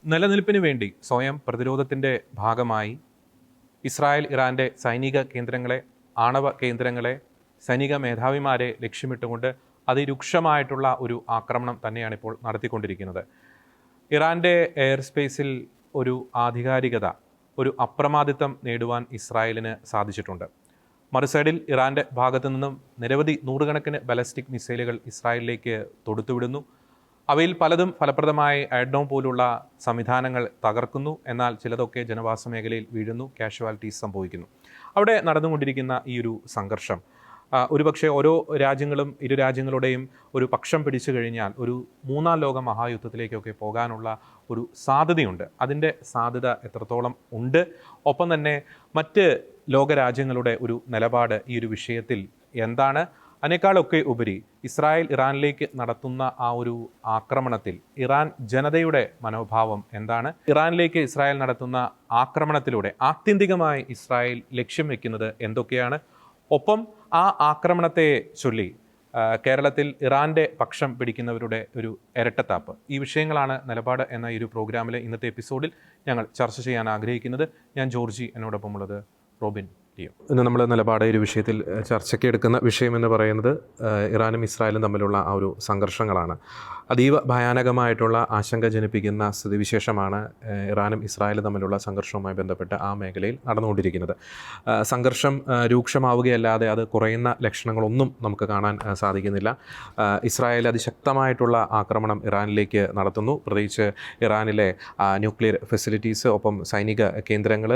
നിലനിൽപ്പിന് വേണ്ടി സ്വയം പ്രതിരോധത്തിൻ്റെ ഭാഗമായി ഇസ്രായേൽ ഇറാൻ്റെ സൈനിക കേന്ദ്രങ്ങളെ, ആണവ കേന്ദ്രങ്ങളെ, സൈനിക മേധാവിമാരെ ലക്ഷ്യമിട്ടുകൊണ്ട് അതിരൂക്ഷമായിട്ടുള്ള ഒരു ആക്രമണം തന്നെയാണ് ഇപ്പോൾ നടത്തിക്കൊണ്ടിരിക്കുന്നത്. ഇറാൻ്റെ എയർ സ്പേസിൽ ഒരു ആധികാരികത, ഒരു അപ്രമാദിത്വം നേടുവാൻ ഇസ്രായേലിന് സാധിച്ചിട്ടുണ്ട്. മറുസൈഡിൽ ഇറാൻ്റെ ഭാഗത്തു നിന്നും നിരവധി നൂറുകണക്കിന് ബാലിസ്റ്റിക് മിസൈലുകൾ ഇസ്രായേലിലേക്ക് തൊടുത്തുവിടുന്നു. അവയിൽ പലതും ഫലപ്രദമായി അയഡ്നോം പോലുള്ള സംവിധാനങ്ങൾ തകർക്കുന്നു. എന്നാൽ ചിലതൊക്കെ ജനവാസ മേഖലയിൽ വീഴുന്നു, കാഷ്വാലിറ്റീസ് സംഭവിക്കുന്നു. അവിടെ നടന്നുകൊണ്ടിരിക്കുന്ന ഈ ഒരു സംഘർഷം ഒരുപക്ഷെ ഓരോ രാജ്യങ്ങളും ഇരു രാജ്യങ്ങളുടെയും ഒരു പക്ഷം പിടിച്ചു കഴിഞ്ഞാൽ ഒരു മൂന്നാം ലോക മഹായുദ്ധത്തിലേക്കൊക്കെ പോകാനുള്ള ഒരു സാധ്യതയുണ്ട്. അതിൻ്റെ സാധ്യത എത്രത്തോളം ഉണ്ട്, ഒപ്പം തന്നെ മറ്റ് ലോകരാജ്യങ്ങളുടെ ഒരു നിലപാട് ഈ ഒരു വിഷയത്തിൽ എന്താണ്, അതിനേക്കാളൊക്കെ ഉപരി ഇസ്രായേൽ ഇറാനിലേക്ക് നടത്തുന്ന ആ ഒരു ആക്രമണത്തിൽ ഇറാൻ ജനതയുടെ മനോഭാവം എന്താണ്, ഇറാനിലേക്ക് ഇസ്രായേൽ നടത്തുന്ന ആക്രമണത്തിലൂടെ ആത്യന്തികമായി ഇസ്രായേൽ ലക്ഷ്യം വെക്കുന്നത് എന്തൊക്കെയാണ്, ഒപ്പം ആ ആക്രമണത്തെ ചൊല്ലി കേരളത്തിൽ ഇറാൻ്റെ പക്ഷം പിടിക്കുന്നവരുടെ ഒരു ഇരട്ടത്താപ്പ്. ഈ വിഷയങ്ങളാണ് നിലപാട് എന്ന ഈ ഒരു പ്രോഗ്രാമിലെ ഇന്നത്തെ എപ്പിസോഡിൽ ഞങ്ങൾ ചർച്ച ചെയ്യാൻ ആഗ്രഹിക്കുന്നത്. ഞാൻ ജോർജി, എന്നോടൊപ്പമുള്ളത് റോബിൻ ലിയോ. ഇന്ന് നമ്മൾ നിലപാട് ഈ ഒരു വിഷയത്തിൽ ചർച്ചയ്ക്ക് എടുക്കുന്ന വിഷയം എന്ന് പറയുന്നത് ഇറാനും ഇസ്രായേലും തമ്മിലുള്ള ആ ഒരു സംഘർഷങ്ങളാണ്. അതീവ ഭയാനകമായിട്ടുള്ള ആശങ്ക ജനിപ്പിക്കുന്ന സ്ഥിതിവിശേഷമാണ് ഇറാനും ഇസ്രായേലും തമ്മിലുള്ള സംഘർഷവുമായി ബന്ധപ്പെട്ട് ആ മേഖലയിൽ നടന്നുകൊണ്ടിരിക്കുന്നത്. സംഘർഷം രൂക്ഷമാവുകയല്ലാതെ അത് കുറയുന്ന ലക്ഷണങ്ങളൊന്നും നമുക്ക് കാണാൻ സാധിക്കുന്നില്ല. ഇസ്രായേൽ അതിശക്തമായിട്ടുള്ള ആക്രമണം ഇറാനിലേക്ക് നടത്തുന്നു. പ്രത്യേകിച്ച് ഇറാനിലെ ന്യൂക്ലിയർ ഫെസിലിറ്റീസ്, ഒപ്പം സൈനിക കേന്ദ്രങ്ങൾ,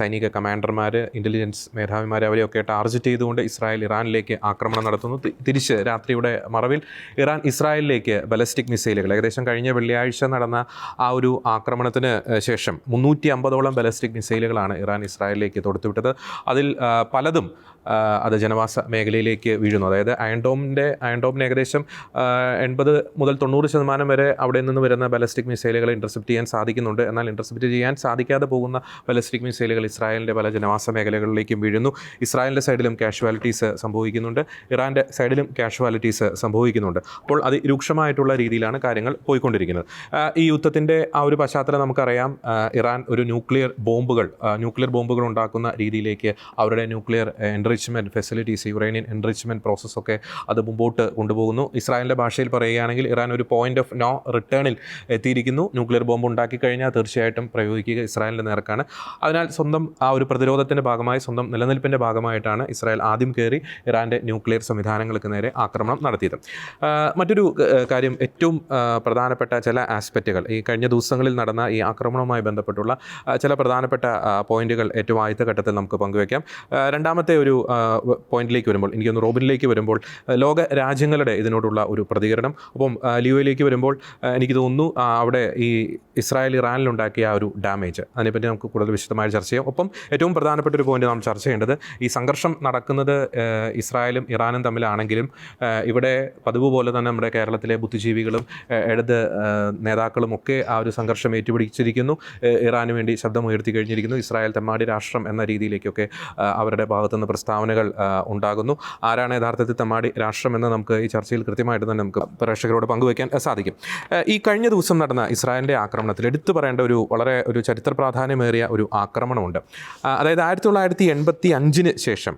സൈനിക കമാൻഡർമാർ, ഇൻ്റലിജൻസ് മേധാവിമാർ, അവരെയൊക്കെ ടാർഗറ്റ് ചെയ്തുകൊണ്ട് ഇസ്രായേൽ ഇറാനിലേക്ക് ആക്രമണം നടത്തുന്നു. തിരിച്ച് രാത്രിയുടെ മറവിൽ ഇറാൻ ഇസ്രായേലിലേക്ക് ബാലിസ്റ്റിക് മിസൈലുകൾ, ഏകദേശം കഴിഞ്ഞ വെള്ളിയാഴ്ച നടന്ന ആ ഒരു ആക്രമണത്തിന് ശേഷം 350ഓളം ബാലിസ്റ്റിക് മിസൈലുകളാണ് ഇറാൻ ഇസ്രായേലിലേക്ക് തൊടുത്തുവിട്ടത്. അതിൽ പലതും അത് ജനവാസ മേഖലയിലേക്ക് വീഴുന്നു. അതായത് അയൺഡോമിന് ഏകദേശം 80 മുതൽ 90% വരെ അവിടെ നിന്ന് വരുന്ന ബാലിസ്റ്റിക് മിസൈലുകൾ ഇൻ്റർസെപ്റ്റ് ചെയ്യാൻ സാധിക്കുന്നുണ്ട്. എന്നാൽ ഇൻ്റർസെപ്റ്റ് ചെയ്യാൻ സാധിക്കാതെ പോകുന്ന ബാലിസ്റ്റിക് മിസൈലുകൾ ഇസ്രായേലിൻ്റെ പല ജനവാസ മേഖലകളിലേക്കും വീഴുന്നു. ഇസ്രായേലിൻ്റെ സൈഡിലും കാഷ്വാലിറ്റീസ് സംഭവിക്കുന്നുണ്ട്, ഇറാൻ്റെ സൈഡിലും കാഷ്വാലിറ്റീസ് സംഭവിക്കുന്നുണ്ട്. അപ്പോൾ അതിരൂക്ഷമായിട്ടുള്ള രീതിയിലാണ് കാര്യങ്ങൾ പോയിക്കൊണ്ടിരിക്കുന്നത്. ഈ യുദ്ധത്തിൻ്റെ ആ ഒരു പശ്ചാത്തലം നമുക്കറിയാം. ഇറാൻ ഒരു ന്യൂക്ലിയർ ബോംബുകൾ ഉണ്ടാക്കുന്ന രീതിയിലേക്ക് അവരുടെ nuclear enrichment facilities, uranium enrichment പ്രോസസ്സൊക്കെ അത് മുമ്പോട്ട് കൊണ്ടുപോകുന്നു. ഇസ്രായേലിൻ്റെ ഭാഷയിൽ പറയുകയാണെങ്കിൽ ഇറാൻ ഒരു പോയിൻ്റ് ഓഫ് നോ റിട്ടേണിൽ എത്തിയിരിക്കുന്നു. ന്യൂക്ലിയർ ബോംബ് ഉണ്ടാക്കി കഴിഞ്ഞാൽ തീർച്ചയായിട്ടും പ്രയോഗിക്കുക ഇസ്രായേലിൻ്റെ നേർക്കാണ്. അതിനാൽ സ്വന്തം ആ ഒരു പ്രതിരോധത്തിൻ്റെ ഭാഗമായി, സ്വന്തം നിലനിൽപ്പിൻ്റെ ഭാഗമായിട്ടാണ് ഇസ്രായേൽ ആദ്യം കയറി ഇറാൻ്റെ ന്യൂക്ലിയർ സംവിധാനങ്ങൾക്ക് നേരെ ആക്രമണം നടത്തിയത്. മറ്റൊരു കാര്യം, ഏറ്റവും പ്രധാനപ്പെട്ട ചില ആസ്പെക്റ്റുകൾ ഈ കഴിഞ്ഞ ദിവസങ്ങളിൽ നടന്ന ഈ ആക്രമണവുമായി ബന്ധപ്പെട്ടുള്ള ചില പ്രധാനപ്പെട്ട പോയിന്റുകൾ ഏറ്റവും ആദ്യത്തെ ഘട്ടത്തിൽ നമുക്ക് പങ്കുവയ്ക്കാം. രണ്ടാമത്തെ ഒരു പോയിന്റിലേക്ക് വരുമ്പോൾ, എനിക്കൊന്ന് റോബിനിലേക്ക് വരുമ്പോൾ, ലോക രാജ്യങ്ങളുടെ ഇതിനോടുള്ള ഒരു പ്രതികരണം, ഒപ്പം ലിയോയിലേക്ക് വരുമ്പോൾ എനിക്ക് തോന്നുന്നു അവിടെ ഈ ഇസ്രായേൽ ഇറാനിലുണ്ടാക്കിയ ആ ഒരു ഡാമേജ്, അതിനെപ്പറ്റി നമുക്ക് കൂടുതൽ വിശദമായി ചർച്ച ചെയ്യാം. ഒപ്പം ഏറ്റവും പ്രധാനപ്പെട്ട ഒരു പോയിന്റ് നാം ചർച്ച ചെയ്യേണ്ടത്, ഈ സംഘർഷം നടക്കുന്നത് ഇസ്രായേലും ഇറാനും തമ്മിലാണെങ്കിലും ഇവിടെ പതിവ് പോലെ തന്നെ നമ്മുടെ കേരളത്തിലെ ബുദ്ധിജീവികളും ഇടത് നേതാക്കളും ഒക്കെ ആ ഒരു സംഘർഷം ഏറ്റുപിടിച്ചിരിക്കുന്നു. ഇറാന് വേണ്ടി ശബ്ദമുയർത്തി കഴിഞ്ഞിരിക്കുന്നു. ഇസ്രായേൽ തെമ്മാടി രാഷ്ട്രം എന്ന രീതിയിലേക്കൊക്കെ അവരുടെ ഭാഗത്തുനിന്ന് പ്രസ്താവനകൾ ഉണ്ടാകുന്നു. ആരാണ് യഥാർത്ഥത്തിൽ തെമ്മാടി രാഷ്ട്രം എന്ന് നമുക്ക് ഈ ചർച്ചയിൽ കൃത്യമായിട്ട് തന്നെ നമുക്ക് പ്രേക്ഷകരോട് പങ്കുവയ്ക്കാൻ സാധിക്കും. ഈ കഴിഞ്ഞ ദിവസം നടന്ന ഇസ്രായേലിൻ്റെ ആക്രമണത്തിൽ എടുത്തു പറയേണ്ട വളരെ ഒരു ചരിത്ര പ്രാധാന്യമേറിയ ഒരു ആക്രമണമുണ്ട്. അതായത് 1985 ശേഷം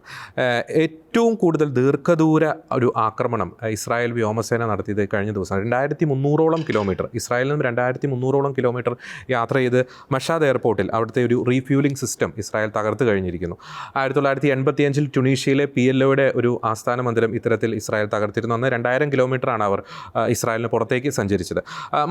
ഏറ്റവും കൂടുതൽ ദീർഘദൂര ഒരു ആക്രമണം ഇസ്രായേൽ വ്യോമസേന നടത്തിയത് കഴിഞ്ഞ ദിവസം 2300ഓളം കിലോമീറ്റർ, ഇസ്രായേലിൽ നിന്ന് 2300ഓളം കിലോമീറ്റർ യാത്ര ചെയ്ത് മഷാദ് എയർപോർട്ടിൽ അവിടുത്തെ ഒരു റീഫ്യൂലിംഗ് സിസ്റ്റം ഇസ്രായേൽ തകർത്ത് കഴിഞ്ഞിരിക്കുന്നു. 1985 ടുണീഷ്യയിലെ PLOയുടെ ഒരു ആസ്ഥാന മന്ദിരം ഇത്തരത്തിൽ ഇസ്രായേൽ തകർത്തിരുന്നു. അന്ന് 2000 കിലോമീറ്ററാണ് അവർ ഇസ്രായേലിന് പുറത്തേക്ക് സഞ്ചരിച്ചത്.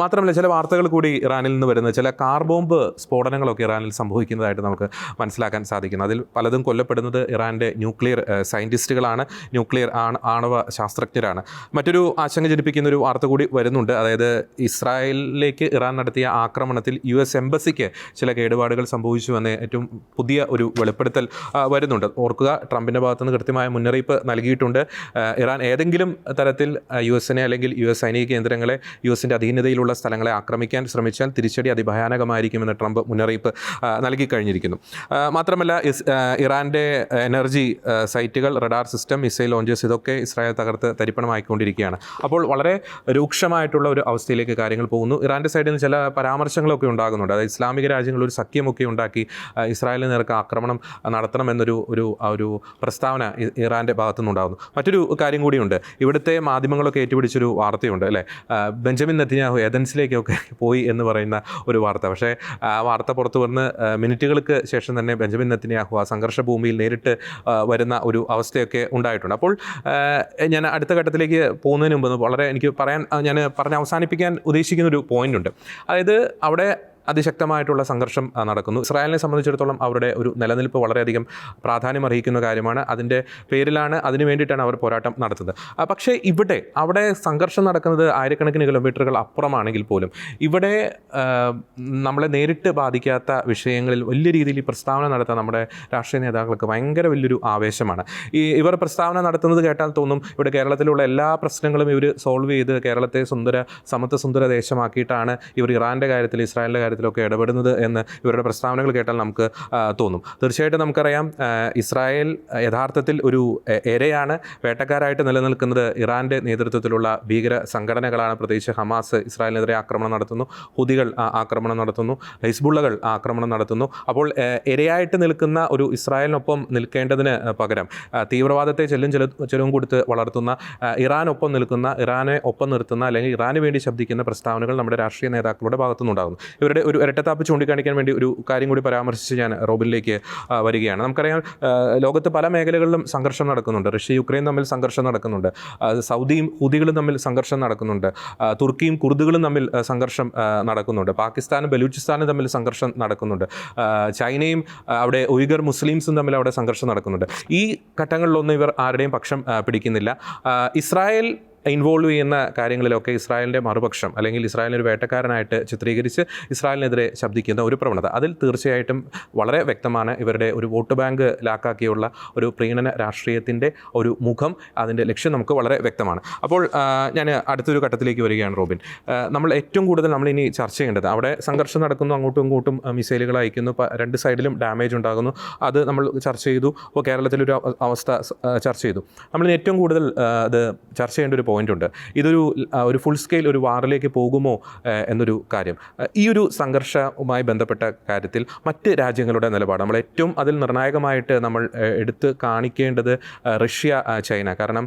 മാത്രമല്ല, ചില വാർത്തകൾ കൂടി ഇറാനിൽ നിന്ന് വരുന്നത്, ചില കാർ ബോംബ് സ്ഫോടനങ്ങളൊക്കെ ഇറാനിൽ സംഭവിക്കുന്നതായിട്ട് നമുക്ക് മനസ്സിലാക്കാൻ സാധിക്കുന്നു. അതിൽ പലതും കൊല്ലപ്പെടുന്നത് ഇറാൻ്റെ ന്യൂക്ലിയർ സയൻറ്റിസ്റ്റുകളാണ്, ന്യൂക്ലിയർ ആണവ ശാസ്ത്രജ്ഞരാണ്. മറ്റൊരു ആശങ്ക ജനിപ്പിക്കുന്ന ഒരു വാർത്ത കൂടി വരുന്നുണ്ട്. അതായത് ഇസ്രായേലിലേക്ക് ഇറാൻ നടത്തിയ ആക്രമണത്തിൽ US എംബസിക്ക് ചില കേടുപാടുകൾ സംഭവിച്ചുവെന്ന് ഏറ്റവും പുതിയ ഒരു വെളിപ്പെടുത്തൽ വരുന്നുണ്ട്. ഓർക്കുക, ട്രംപിൻ്റെ ഭാഗത്തുനിന്ന് കൃത്യമായ മുന്നറിയിപ്പ് നൽകിയിട്ടുണ്ട്. ഇറാൻ ഏതെങ്കിലും തരത്തിൽ US-നെ അല്ലെങ്കിൽ US സൈനിക കേന്ദ്രങ്ങളെ, US-ൻ്റെ അധീനതയിലുള്ള സ്ഥലങ്ങളെ ആക്രമിക്കാൻ ശ്രമിച്ചാൽ തിരിച്ചടി അതിഭയാനകമായിരിക്കുമെന്ന് ട്രംപ് മുന്നറിയിപ്പ് നൽകിക്കഴിഞ്ഞിരിക്കുന്നു. മാത്രമല്ല ഇറാൻ്റെ എനർജി സൈറ്റുകൾ, റഡാർ സിസ്റ്റം, മിസൈൽ ലോഞ്ചേഴ്സ് ഇതൊക്കെ ഇസ്രായേൽ തകർത്ത് തരിപ്പണമായിക്കൊണ്ടിരിക്കുകയാണ്. അപ്പോൾ വളരെ രൂക്ഷമായിട്ടുള്ള ഒരു അവസ്ഥയിലേക്ക് കാര്യങ്ങൾ പോകുന്നു. ഇറാൻ്റെ സൈഡിൽ നിന്ന് ചില പരാമർശങ്ങളൊക്കെ ഉണ്ടാകുന്നുണ്ട്. അതായത് ഇസ്ലാമിക രാജ്യങ്ങൾ ഒരു സഖ്യമൊക്കെ ഉണ്ടാക്കി ഇസ്രായേലിന് നേർക്ക് ആക്രമണം നടത്തണമെന്നൊരു ഒരു പ്രസ്താവന ഇറാൻ്റെ ഭാഗത്തുനിന്നുണ്ടാകുന്നു. മറ്റൊരു കാര്യം കൂടിയുണ്ട്. ഇവിടുത്തെ മാധ്യമങ്ങളൊക്കെ ഏറ്റുപിടിച്ചൊരു വാർത്തയുണ്ട് അല്ലേ, ബെഞ്ചമിൻ നെതന്യാഹു ഏതൻസിലേക്കൊക്കെ പോയി എന്ന് പറയുന്ന ഒരു വാർത്ത. പക്ഷേ ആ വാർത്ത പുറത്തു വന്ന് മിനിറ്റുകൾക്ക് ശേഷം തന്നെ ബെഞ്ചമിൻ നെതന്യാഹു ആ സംഘർഷ ഭൂമിയിൽ നേരിട്ട് വരുന്ന ഒരു അവസ്ഥയൊക്കെ ഉണ്ടായിട്ടുണ്ട്. അപ്പോൾ ഞാൻ അടുത്ത ഘട്ടത്തിലേക്ക് പോകുന്നതിന് മുമ്പ് വളരെ എനിക്ക് പറഞ്ഞ് അവസാനിപ്പിക്കാൻ ഉദ്ദേശിക്കുന്ന ഒരു പോയിന്റ് ഉണ്ട്. അതായത് അവിടെ അതിശക്തമായിട്ടുള്ള സംഘർഷം നടക്കുന്നു. ഇസ്രായേലിനെ സംബന്ധിച്ചിടത്തോളം അവരുടെ ഒരു നിലനിൽപ്പ് വളരെയധികം പ്രാധാന്യം അർഹിക്കുന്ന കാര്യമാണ്. അതിൻ്റെ പേരിലാണ്, അതിനു വേണ്ടിയിട്ടാണ് അവർ പോരാട്ടം നടത്തുന്നത്. പക്ഷേ അവിടെ സംഘർഷം നടക്കുന്നത് ആയിരക്കണക്കിന് കിലോമീറ്ററുകൾ അപ്പുറമാണെങ്കിൽ പോലും ഇവിടെ നമ്മളെ നേരിട്ട് ബാധിക്കാത്ത വിഷയങ്ങളിൽ വലിയ രീതിയിൽ ഈ പ്രസ്താവന നടത്താൻ നമ്മുടെ രാഷ്ട്രീയ നേതാക്കൾക്ക് ഭയങ്കര വലിയൊരു ആവേശമാണ്. ഇവർ പ്രസ്താവന നടത്തുന്നത് കേട്ടാൽ തോന്നും ഇവിടെ കേരളത്തിലുള്ള എല്ലാ പ്രശ്നങ്ങളും ഇവർ സോൾവ് ചെയ്ത് കേരളത്തെ സമത്വസുന്ദര ദേശമാക്കിയിട്ടാണ് ഇവർ ഇറാൻ്റെ കാര്യത്തിൽ, ഇസ്രായേലിൻ്റെ കാര്യത്തിലൊക്കെ ഇടപെടുന്നത് എന്ന് ഇവരുടെ പ്രസ്താവനകൾ കേട്ടാൽ നമുക്ക് തോന്നും. തീർച്ചയായിട്ടും നമുക്കറിയാം, ഇസ്രായേൽ യഥാർത്ഥത്തിൽ ഒരു ഇരയാണ്. വേട്ടക്കാരായിട്ട് നിലനിൽക്കുന്നത് ഇറാൻ്റെ നേതൃത്വത്തിലുള്ള ഭീകര സംഘടനകളാണ്. പ്രത്യേകിച്ച് ഹമാസ് ഇസ്രായേലിനെതിരെ ആക്രമണം നടത്തുന്നു, ഹുതികൾ ആക്രമണം നടത്തുന്നു, ഹിസ്ബുള്ളകൾ ആക്രമണം നടത്തുന്നു. അപ്പോൾ ഇരയായിട്ട് നിൽക്കുന്ന ഒരു ഇസ്രായേലിനൊപ്പം നിൽക്കേണ്ടതിന് പകരം തീവ്രവാദത്തെ ചെലവും കൊടുത്ത് വളർത്തുന്ന ഇറാനെ ഒപ്പം നിർത്തുന്ന അല്ലെങ്കിൽ ഇറാന് വേണ്ടി ശബ്ദിക്കുന്ന പ്രസ്താവനകൾ നമ്മുടെ രാഷ്ട്രീയ നേതാക്കളുടെ ഭാഗത്തുനിന്നുണ്ടാകുന്നു. ഇവരുടെ ഒരു ഇരട്ടത്താപ്പ് ചൂണ്ടിക്കാണിക്കാൻ വേണ്ടി ഒരു കാര്യം കൂടി പരാമർശിച്ച് ഞാൻ റോബിനിലേക്ക് വരികയാണ്. നമുക്കറിയാം, ലോകത്ത് പല മേഖലകളിലും സംഘർഷം നടക്കുന്നുണ്ട്. റഷ്യ യുക്രൈൻ തമ്മിൽ സംഘർഷം നടക്കുന്നുണ്ട്. സൗദിയും ഹൂതികളും തമ്മിൽ സംഘർഷം നടക്കുന്നുണ്ട്. തുർക്കിയും കുർദുകളും തമ്മിൽ സംഘർഷം നടക്കുന്നുണ്ട്. പാകിസ്ഥാനും ബലൂചിസ്ഥാനും തമ്മിൽ സംഘർഷം നടക്കുന്നുണ്ട്. ചൈനയും അവിടെ ഉയ്ഗർ മുസ്ലിംസും തമ്മിൽ അവിടെ സംഘർഷം നടക്കുന്നുണ്ട്. ഈ ഘട്ടങ്ങളിലൊന്നും ഇവർ ആരുടെയും പക്ഷം പിടിക്കുന്നില്ല. ഇസ്രായേൽ ഇൻവോൾവ് ചെയ്യുന്ന കാര്യങ്ങളിലൊക്കെ ഇസ്രായേലിൻ്റെ മറുപക്ഷം അല്ലെങ്കിൽ ഇസ്രായേലിനെ ഒരു വേട്ടക്കാരനായിട്ട് ചിത്രീകരിച്ച് ഇസ്രായേലിനെതിരെ ശബ്ദിക്കുന്ന ഒരു പ്രവണത, അതിൽ തീർച്ചയായിട്ടും വളരെ വ്യക്തമാണ് ഇവരുടെ ഒരു വോട്ട് ബാങ്ക് ലാക്കാക്കിയുള്ള ഒരു പ്രീണന രാഷ്ട്രീയത്തിൻ്റെ ഒരു മുഖം, അതിൻ്റെ ലക്ഷ്യം നമുക്ക് വളരെ വ്യക്തമാണ്. അപ്പോൾ ഞാൻ അടുത്തൊരു ഘട്ടത്തിലേക്ക് വരികയാണ് റോബിൻ. നമ്മൾ ഏറ്റവും കൂടുതൽ നമ്മളിനി ചർച്ച ചെയ്യേണ്ടത്, അവിടെ സംഘർഷം നടക്കുന്നു, അങ്ങോട്ടും ഇങ്ങോട്ടും മിസൈലുകൾ അയക്കുന്നു, രണ്ട് സൈഡിലും ഡാമേജ് ഉണ്ടാകുന്നു, അത് നമ്മൾ ചർച്ച ചെയ്തു. അപ്പോൾ കേരളത്തിലൊരു അവസ്ഥ ചർച്ച ചെയ്തു. നമ്മളിനി ഏറ്റവും കൂടുതൽ അത് ചർച്ച ചെയ്യേണ്ട ഒരു പോയിന്റ് ഉണ്ട്. ഒരു ഫുൾ സ്കെയിൽ ഒരു വാറിലേക്ക് പോകുമോ എന്നൊരു കാര്യം. ഈ ഒരു സംഘർഷവുമായി ബന്ധപ്പെട്ട കാര്യത്തിൽ മറ്റ് രാജ്യങ്ങളുടെ നിലപാട്, നമ്മൾ ഏറ്റവും അതിൽ നിർണായകമായിട്ട് നമ്മൾ എടുത്ത് കാണിക്കേണ്ടത് റഷ്യ, ചൈന. കാരണം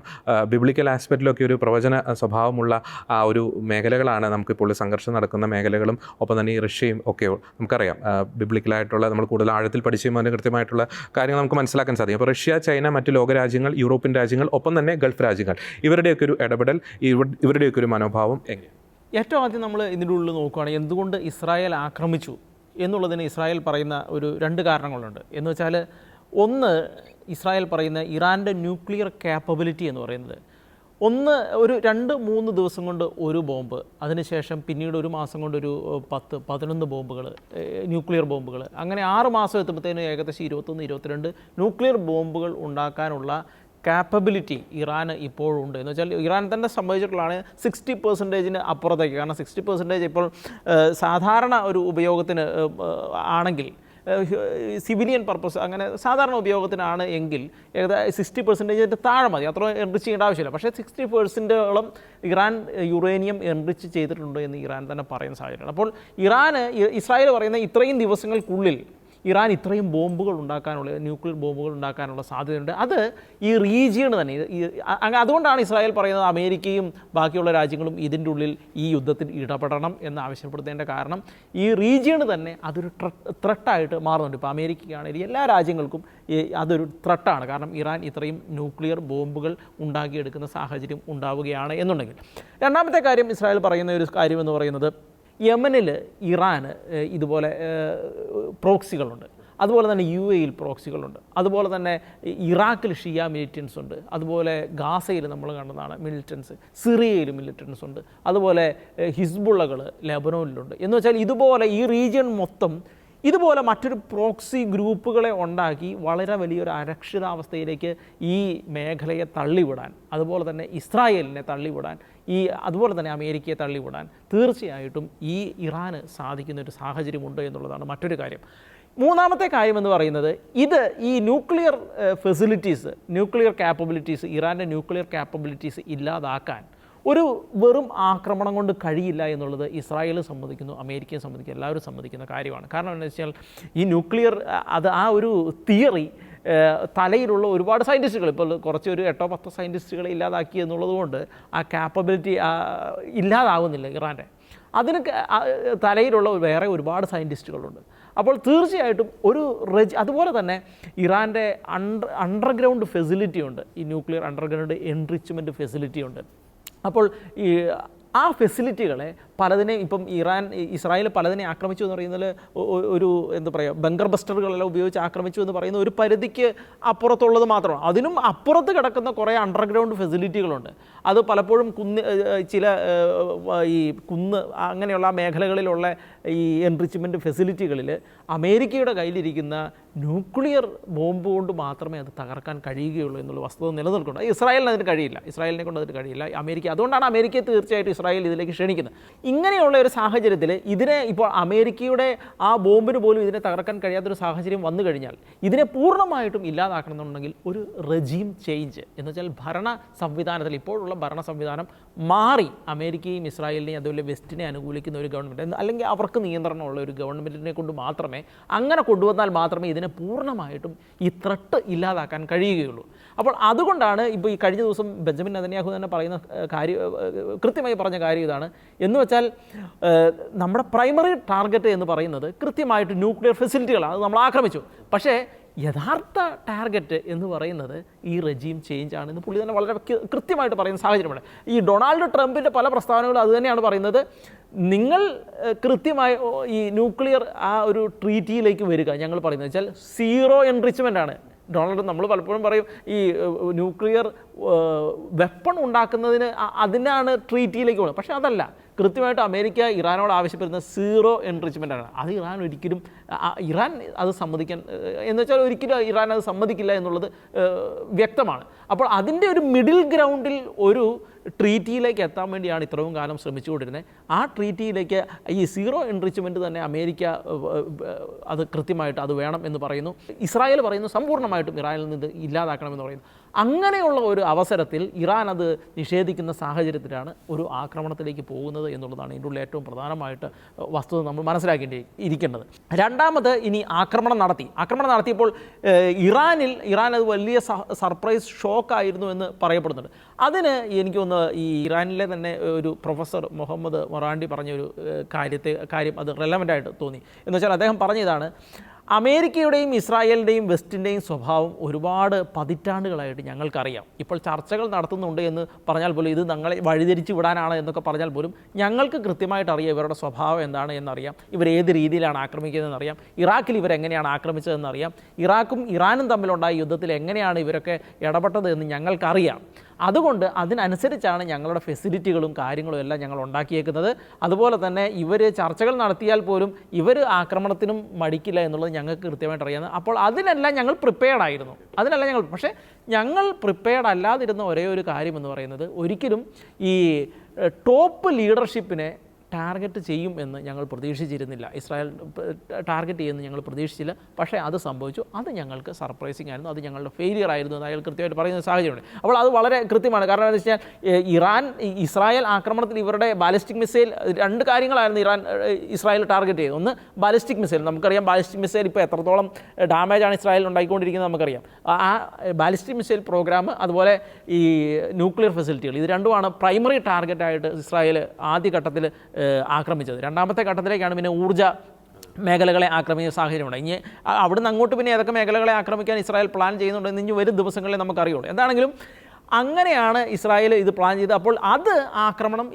ബിബ്ലിക്കൽ ആസ്പെക്റ്റിലൊക്കെ ഒരു പ്രവചന സ്വഭാവമുള്ള ആ ഒരു മേഖലകളാണ് നമുക്കിപ്പോൾ സംഘർഷം നടക്കുന്ന മേഖലകളും ഒപ്പം തന്നെ ഈ റഷ്യയും ഒക്കെ നമുക്കറിയാം. ബിബ്ലിക്കലായിട്ടുള്ള നമ്മൾ കൂടുതൽ ആഴത്തിൽ പഠിച്ചും അതിന് കൃത്യമായിട്ടുള്ള കാര്യങ്ങൾ നമുക്ക് മനസ്സിലാക്കാൻ സാധിക്കും. അപ്പോൾ റഷ്യ, ചൈന, മറ്റ് ലോകരാജ്യങ്ങൾ, യൂറോപ്യൻ രാജ്യങ്ങൾ, ഒപ്പം തന്നെ ഗൾഫ് രാജ്യങ്ങൾ, ഇവരുടെയൊക്കെ ഒരു ഇടപെടൽ, ഇവരുടെയൊക്കെ ഒരു മനോഭാവം എങ്ങനെയാണ്? ഏറ്റവും ആദ്യം നമ്മൾ ഇതിൻ്റെ ഉള്ളിൽ നോക്കുകയാണെങ്കിൽ എന്തുകൊണ്ട് ഇസ്രായേൽ ആക്രമിച്ചു എന്നുള്ളതിന് ഇസ്രായേൽ പറയുന്ന രണ്ട് കാരണങ്ങളുണ്ട്. എന്ന് വെച്ചാൽ, ഒന്ന്, ഇസ്രായേൽ പറയുന്ന ഇറാൻ്റെ ന്യൂക്ലിയർ ക്യാപ്പബിലിറ്റി എന്ന് പറയുന്നത്, ഒരു 2-3 ദിവസം കൊണ്ട് ഒരു ബോംബ്, അതിനുശേഷം പിന്നീട് ഒരു മാസം കൊണ്ട് ഒരു 10-11 ബോംബുകൾ, ന്യൂക്ലിയർ ബോംബുകൾ, അങ്ങനെ 6 മാസം എത്തുമ്പോഴത്തേനും ഏകദേശം 21-22 ന്യൂക്ലിയർ ബോംബുകൾ ഉണ്ടാക്കാനുള്ള കാപ്പബിലിറ്റി ഇറാന് ഇപ്പോഴുണ്ട്. എന്ന് വെച്ചാൽ ഇറാൻ തന്നെ സംബന്ധിച്ചിട്ടുള്ളതാണ് 60% അപ്പുറത്തേക്ക്. കാരണം 60% ഇപ്പോൾ സാധാരണ ഒരു ഉപയോഗത്തിന് ആണെങ്കിൽ, സിവിലിയൻ പർപ്പസ് അങ്ങനെ സാധാരണ ഉപയോഗത്തിനാണ് എങ്കിൽ ഏകദേശം 60% താഴെ മതി, അത്ര എൻറിച്ച് ചെയ്യേണ്ട ആവശ്യമില്ല. പക്ഷേ 60%ഓളം ഇറാൻ യുറേനിയം എൻറിച്ച് ചെയ്തിട്ടുണ്ട് എന്ന് ഇറാൻ തന്നെ പറയുന്ന സാഹചര്യമാണ്. അപ്പോൾ ഇസ്രായേൽ പറയുന്ന ഇത്രയും ദിവസങ്ങൾക്കുള്ളിൽ ഇറാൻ ഇത്രയും ബോംബുകൾ ഉണ്ടാക്കാനുള്ള, ന്യൂക്ലിയർ ബോംബുകൾ ഉണ്ടാക്കാനുള്ള സാധ്യതയുണ്ട്. അത് ഈ റീജിയണ് തന്നെ. അതുകൊണ്ടാണ് ഇസ്രായേൽ പറയുന്നത് അമേരിക്കയും ബാക്കിയുള്ള രാജ്യങ്ങളും ഇതിൻ്റെ ഉള്ളിൽ ഈ യുദ്ധത്തിൽ ഇടപെടണം എന്ന് ആവശ്യപ്പെടുന്നതിൻ്റെ കാരണം ഈ റീജിയണ് തന്നെ അതൊരു ത്രെട്ടായിട്ട് മാറുന്നുണ്ട്. ഇപ്പോൾ അമേരിക്കയാണെങ്കിൽ എല്ലാ രാജ്യങ്ങൾക്കും അതൊരു ത്രെട്ടാണ്. കാരണം ഇറാൻ ഇത്രയും ന്യൂക്ലിയർ ബോംബുകൾ ഉണ്ടാക്കിയെടുക്കുന്ന സാഹചര്യം ഉണ്ടാവുകയാണ് എന്നുണ്ടെങ്കിൽ. രണ്ടാമത്തെ കാര്യം ഇസ്രായേൽ പറയുന്ന ഒരു കാര്യം എന്ന് പറയുന്നത്, യമനിൽ ഇറാന് ഇതുപോലെ പ്രോക്സികളുണ്ട്, അതുപോലെ തന്നെ UAE പ്രോക്സികളുണ്ട്, അതുപോലെ തന്നെ ഇറാഖിൽ ഷിയ മിലിറ്റൻസ് ഉണ്ട്, അതുപോലെ ഗാസയിൽ നമ്മൾ കണ്ടതാണ് മിലിറ്റൻസ്, സിറിയയിൽ മിലിറ്റൻസ് ഉണ്ട്, അതുപോലെ ഹിസ്ബുള്ളകൾ ലെബനോനിലുണ്ട്. എന്ന് വെച്ചാൽ ഇതുപോലെ ഈ റീജിയൺ മൊത്തം ഇതുപോലെ മറ്റൊരു പ്രോക്സി ഗ്രൂപ്പുകളെ ഉണ്ടാക്കി വളരെ വലിയൊരു അരക്ഷിതാവസ്ഥയിലേക്ക് ഈ മേഖലയെ തള്ളിവിടാൻ, അതുപോലെ തന്നെ ഇസ്രായേലിനെ തള്ളിവിടാൻ, അതുപോലെ തന്നെ അമേരിക്കയെ തള്ളിവിടാൻ തീർച്ചയായിട്ടും ഈ ഇറാന് സാധിക്കുന്നൊരു സാഹചര്യമുണ്ട് എന്നുള്ളതാണ് മറ്റൊരു കാര്യം. മൂന്നാമത്തെ കാര്യം എന്ന് പറയുന്നത്, ഇത് ഈ ന്യൂക്ലിയർ ഫെസിലിറ്റീസ്, ന്യൂക്ലിയർ ക്യാപ്പബിലിറ്റീസ്, ഇറാൻ്റെ ന്യൂക്ലിയർ ക്യാപ്പബിലിറ്റീസ് ഇല്ലാതാക്കാൻ ഒരു വെറും ആക്രമണം കൊണ്ട് കഴിയില്ല എന്നുള്ളത് ഇസ്രായേലും സമ്മതിക്കുന്നു, അമേരിക്കയും സമ്മതിക്കുന്നു, എല്ലാവരും സമ്മതിക്കുന്ന കാര്യമാണ്. കാരണം എന്താണെന്ന് വെച്ചാൽ ഈ ന്യൂക്ലിയർ ആ ഒരു തിയറി തലയിലുള്ള ഒരുപാട് സയൻറ്റിസ്റ്റുകൾ, ഇപ്പോൾ കുറച്ചൊരു 8-10 സയൻറ്റിസ്റ്റുകളെ ഇല്ലാതാക്കി എന്നുള്ളതുകൊണ്ട് ആ ക്യാപ്പബിലിറ്റി ഇല്ലാതാവുന്നില്ല ഇറാൻ്റെ. അതിന് തലയിലുള്ള വേറെ ഒരുപാട് സയൻറ്റിസ്റ്റുകളുണ്ട്. അപ്പോൾ തീർച്ചയായിട്ടും അതുപോലെ തന്നെ ഇറാൻ്റെ അണ്ടർഗ്രൗണ്ട് ഫെസിലിറ്റി ഉണ്ട്, ഈ ന്യൂക്ലിയർ അണ്ടർഗ്രൗണ്ട് എൻറിച്ച്മെൻറ്റ് ഫെസിലിറ്റി ഉണ്ട്. അപ്പോൾ ആ ഫെസിലിറ്റികളെ പലതിനെ ഇപ്പം ഇസ്രായേൽ പലതിനെ ആക്രമിച്ചു എന്ന് പറയുന്നത് ഒരു എന്താ പറയുക, ബങ്കർ ബസ്റ്ററുകളെല്ലാം ഉപയോഗിച്ച് ആക്രമിച്ചു എന്ന് പറയുന്ന ഒരു പരിധിക്ക് അപ്പുറത്തുള്ളത് മാത്രമാണ്. അതിനും അപ്പുറത്ത് കിടക്കുന്ന കുറേ അണ്ടർഗ്രൗണ്ട് ഫെസിലിറ്റികളുണ്ട്. അത് പലപ്പോഴും ഈ കുന്ന് അങ്ങനെയുള്ള മേഖലകളിലുള്ള ഈ എൻറിച്ച്മെൻറ്റ് ഫെസിലിറ്റികളിൽ അമേരിക്കയുടെ കയ്യിലിരിക്കുന്ന ന്യൂക്ലിയർ ബോംബ് കൊണ്ട് മാത്രമേ അത് തകർക്കാൻ കഴിയുകയുള്ളൂ എന്നുള്ള വസ്തുത നിലനിൽക്കുന്നുണ്ട്. ഇസ്രായേലിന് അതിന് കഴിയില്ല, ഇസ്രായേലിനെ കൊണ്ട് അതിന് കഴിയില്ല. അതുകൊണ്ടാണ് അമേരിക്കയെ തീർച്ചയായിട്ടും ഇസ്രായേൽ ഇതിലേക്ക് ക്ഷണിക്കുന്നത്. ഇങ്ങനെയുള്ള ഒരു സാഹചര്യത്തിൽ ഇതിനെ ഇപ്പോൾ അമേരിക്കയുടെ ആ ബോംബിന് പോലും ഇതിനെ തകർക്കാൻ കഴിയാത്തൊരു സാഹചര്യം വന്നു കഴിഞ്ഞാൽ ഇതിനെ പൂർണ്ണമായിട്ടും ഇല്ലാതാക്കണമെന്നുണ്ടെങ്കിൽ ഒരു റെജീം ചേഞ്ച് എന്ന് വെച്ചാൽ ഭരണ സംവിധാനത്തിൽ ഇപ്പോഴുള്ള ഭരണ സംവിധാനം മാറി അമേരിക്കയും ഇസ്രായേലിനെയും അതുപോലെ വെസ്റ്റിനെ അനുകൂലിക്കുന്ന ഒരു ഗവൺമെൻറ്, അല്ലെങ്കിൽ അവർക്ക് നിയന്ത്രണമുള്ള ഒരു ഗവൺമെൻറ്റിനെ കൊണ്ട് മാത്രമേ, അങ്ങനെ കൊണ്ടുവന്നാൽ മാത്രമേ ഇതിനെ പൂർണ്ണമായിട്ടും ഈ ത്രട്ട് ഇല്ലാതാക്കാൻ കഴിയുകയുള്ളൂ. അപ്പോൾ അതുകൊണ്ടാണ് ഇപ്പോൾ ഈ കഴിഞ്ഞ ദിവസം ബെഞ്ചമിൻ നെതന്യാഹു തന്നെ പറയുന്ന കൃത്യമായി പറഞ്ഞ കാര്യം ഇതാണ്. എന്ന് വെച്ചാൽ നമ്മുടെ പ്രൈമറി ടാർഗറ്റ് എന്ന് പറയുന്നത് കൃത്യമായിട്ട് ന്യൂക്ലിയർ ഫെസിലിറ്റികളാണ്, അത് നമ്മൾ ആക്രമിച്ചു. പക്ഷേ യഥാർത്ഥ ടാർഗറ്റ് എന്ന് പറയുന്നത് ഈ റെജീം ചേഞ്ച് ആണെന്ന് പുള്ളി തന്നെ വളരെ കൃത്യമായിട്ട് പറയുന്ന സാഹചര്യമാണ്. ഈ ഡൊണാൾഡ് ട്രംപിൻ്റെ പല പ്രസ്താവനകളും അതുതന്നെയാണ് പറയുന്നത്. നിങ്ങൾ കൃത്യമായി ഈ ന്യൂക്ലിയർ ആ ഒരു ട്രീറ്റിയിലേക്ക് വരിക, ഞങ്ങൾ പറയുന്നത് വെച്ചാൽ സീറോ എൻറിച്ച്മെൻ്റ് ആണ്. ഡൊണാൾഡ് നമ്മൾ പലപ്പോഴും പറയും ഈ ന്യൂക്ലിയർ വെപ്പൺ ഉണ്ടാക്കുന്നതിന് അതിനാണ് ട്രീറ്റിയിലേക്ക് പോകുന്നത്. പക്ഷേ അതല്ല, കൃത്യമായിട്ട് അമേരിക്ക ഇറാനോട് ആവശ്യപ്പെടുന്നത് സീറോ എൻറിച്ച്മെൻ്റ് ആണ്. അത് ഇറാൻ അത് സമ്മതിക്കാൻ എന്ന് വെച്ചാൽ ഒരിക്കലും ഇറാൻ അത് സമ്മതിക്കില്ല എന്നുള്ളത് വ്യക്തമാണ്. അപ്പോൾ അതിൻ്റെ ഒരു മിഡിൽ ഗ്രൗണ്ടിൽ ഒരു ട്രീറ്റിയിലേക്ക് എത്താൻ വേണ്ടിയാണ് ഇത്രയും കാലം ശ്രമിച്ചുകൊണ്ടിരുന്നത്. ആ ട്രീറ്റിയിലേക്ക് ഈ സീറോ എൻറിച്ച്മെൻറ്റ് തന്നെ അമേരിക്ക അത് കൃത്യമായിട്ട് അത് വേണം എന്ന് പറയുന്നു. ഇസ്രായേൽ പറയുന്നു സമ്പൂർണ്ണമായിട്ടും ഇറാനിൽ നിന്ന് ഇല്ലാതാക്കണമെന്ന് പറയുന്നു. അങ്ങനെയുള്ള ഒരു അവസരത്തിൽ ഇറാൻ അത് നിഷേധിക്കുന്ന സാഹചര്യത്തിലാണ് ഒരു ആക്രമണത്തിലേക്ക് പോകുന്നത് എന്നുള്ളതാണ് ഇതിൻ്റെ ഉള്ളിൽ ഏറ്റവും പ്രധാനമായിട്ട് വസ്തുത നമ്മൾ മനസ്സിലാക്കേണ്ടിയിരിക്കേണ്ടത്. രണ്ടാമത്, ഇനി ആക്രമണം നടത്തിയപ്പോൾ ഇറാൻ അത് വലിയ സർപ്രൈസ് ഷോക്കായിരുന്നു എന്ന് പറയപ്പെടുന്നുണ്ട്. അതിന് എനിക്ക് തോന്നുന്നു ഈ ഇറാനിലെ തന്നെ ഒരു പ്രൊഫസർ മുഹമ്മദ് മൊറാണ്ടി പറഞ്ഞൊരു കാര്യം അത് റെലവൻ്റായിട്ട് തോന്നി. എന്ന് വെച്ചാൽ അദ്ദേഹം പറഞ്ഞതാണ്, അമേരിക്കയുടെയും ഇസ്രായേലിൻ്റെയും വെസ്റ്റിൻ്റെയും സ്വഭാവം ഒരുപാട് പതിറ്റാണ്ടുകളായിട്ട് ഞങ്ങൾക്കറിയാം. ഇപ്പോൾ ചർച്ചകൾ നടത്തുന്നുണ്ട് എന്ന് പറഞ്ഞാൽ പോലും, ഇത് ഞങ്ങളെ വഴിതിരിച്ചു വിടാനാണ് എന്നൊക്കെ പറഞ്ഞാൽ പോലും ഞങ്ങൾക്ക് കൃത്യമായിട്ട് അറിയാം ഇവരുടെ സ്വഭാവം എന്താണ് എന്നറിയാം, ഇവരേത് രീതിയിലാണ് ആക്രമിക്കുന്നതെന്നറിയാം, ഇറാഖിൽ ഇവരെങ്ങനെയാണ് ആക്രമിച്ചതെന്നറിയാം, ഇറാഖും ഇറാനും തമ്മിലുണ്ടായ യുദ്ധത്തിൽ എങ്ങനെയാണ് ഇവരൊക്കെ ഇടപെട്ടത് എന്ന് ഞങ്ങൾക്കറിയാം. അതുകൊണ്ട് അതിനനുസരിച്ചാണ് ഞങ്ങളുടെ ഫെസിലിറ്റികളും കാര്യങ്ങളും എല്ലാം ഞങ്ങൾ ഉണ്ടാക്കിയേക്കുന്നത്. അതുപോലെ തന്നെ ഇവർ ചർച്ചകൾ നടത്തിയാൽ പോലും ഇവർ ആക്രമണത്തിനും മടിക്കില്ല എന്നുള്ളത് ഞങ്ങൾക്ക് കൃത്യമായിട്ട് അറിയാവുന്നത്. അപ്പോൾ അതിനെല്ലാം ഞങ്ങൾ പ്രിപ്പയർഡ് ആയിരുന്നു. പക്ഷേ ഞങ്ങൾ പ്രിപ്പയർഡ് അല്ലാതിരുന്ന ഒരേ ഒരു കാര്യം എന്ന് പറയുന്നത്, ഒരിക്കലും ഈ ടോപ്പ് ലീഡർഷിപ്പിനെ ടാർഗറ്റ് ചെയ്യും എന്ന് ഞങ്ങൾ പ്രതീക്ഷിച്ചിരുന്നില്ല. ഇസ്രായേൽ ടാർഗറ്റ് ചെയ്യുമെന്ന് ഞങ്ങൾ പ്രതീക്ഷിച്ചില്ല. പക്ഷേ അത് സംഭവിച്ചു. അത് ഞങ്ങൾക്ക് സർപ്രൈസിങ് ആയിരുന്നു, അത് ഞങ്ങളുടെ ഫെയിലിയർ ആയിരുന്നു എന്ന് അയാൾ കൃത്യമായിട്ട് പറയുന്ന സാഹചര്യമുണ്ട്. അപ്പോൾ അത് വളരെ കൃത്യമാണ്. കാരണം എന്താ വെച്ചാൽ ഇസ്രായേൽ ആക്രമണത്തിൽ ഇവരുടെ ബാലിസ്റ്റിക് മിസൈൽ, രണ്ട് കാര്യങ്ങളായിരുന്നു ഇസ്രായേൽ ടാർഗറ്റ് ചെയ്തത്. ഒന്ന് ബാലിസ്റ്റിക് മിസൈൽ. നമുക്കറിയാം ബാലിസ്റ്റിക് മിസൈൽ ഇപ്പോൾ എത്രത്തോളം ഡാമേജാണ് ഇസ്രായേൽ ഉണ്ടായിക്കൊണ്ടിരിക്കുന്നത് നമുക്കറിയാം. ആ ബാലിസ്റ്റിക് മിസൈൽ പ്രോഗ്രാം, അതുപോലെ ഈ ന്യൂക്ലിയർ ഫെസിലിറ്റികൾ, ഇത് രണ്ടുമാണ് പ്രൈമറി ടാർഗറ്റായിട്ട് ഇസ്രായേൽ ആദ്യഘട്ടത്തിൽ ആക്രമിച്ചത്. രണ്ടാമത്തെ ഘട്ടത്തിലേക്കാണ് പിന്നെ ഊർജ്ജ മേഖലകളെ ആക്രമിക്കുന്ന സാഹചര്യമുണ്ട്. ഇനി അവിടുന്ന് അങ്ങോട്ട് പിന്നെ ഏതൊക്കെ മേഖലകളെ ആക്രമിക്കാൻ ഇസ്രായേൽ പ്ലാൻ ചെയ്യുന്നുണ്ടെന്ന് ഇനി വരും ദിവസങ്ങളിൽ നമുക്കറിയുള്ളൂ. എന്താണെങ്കിലും അങ്ങനെയാണ് ഇസ്രായേൽ ഇത് പ്ലാൻ ചെയ്തത്. അപ്പോൾ അത് ആക്രമണം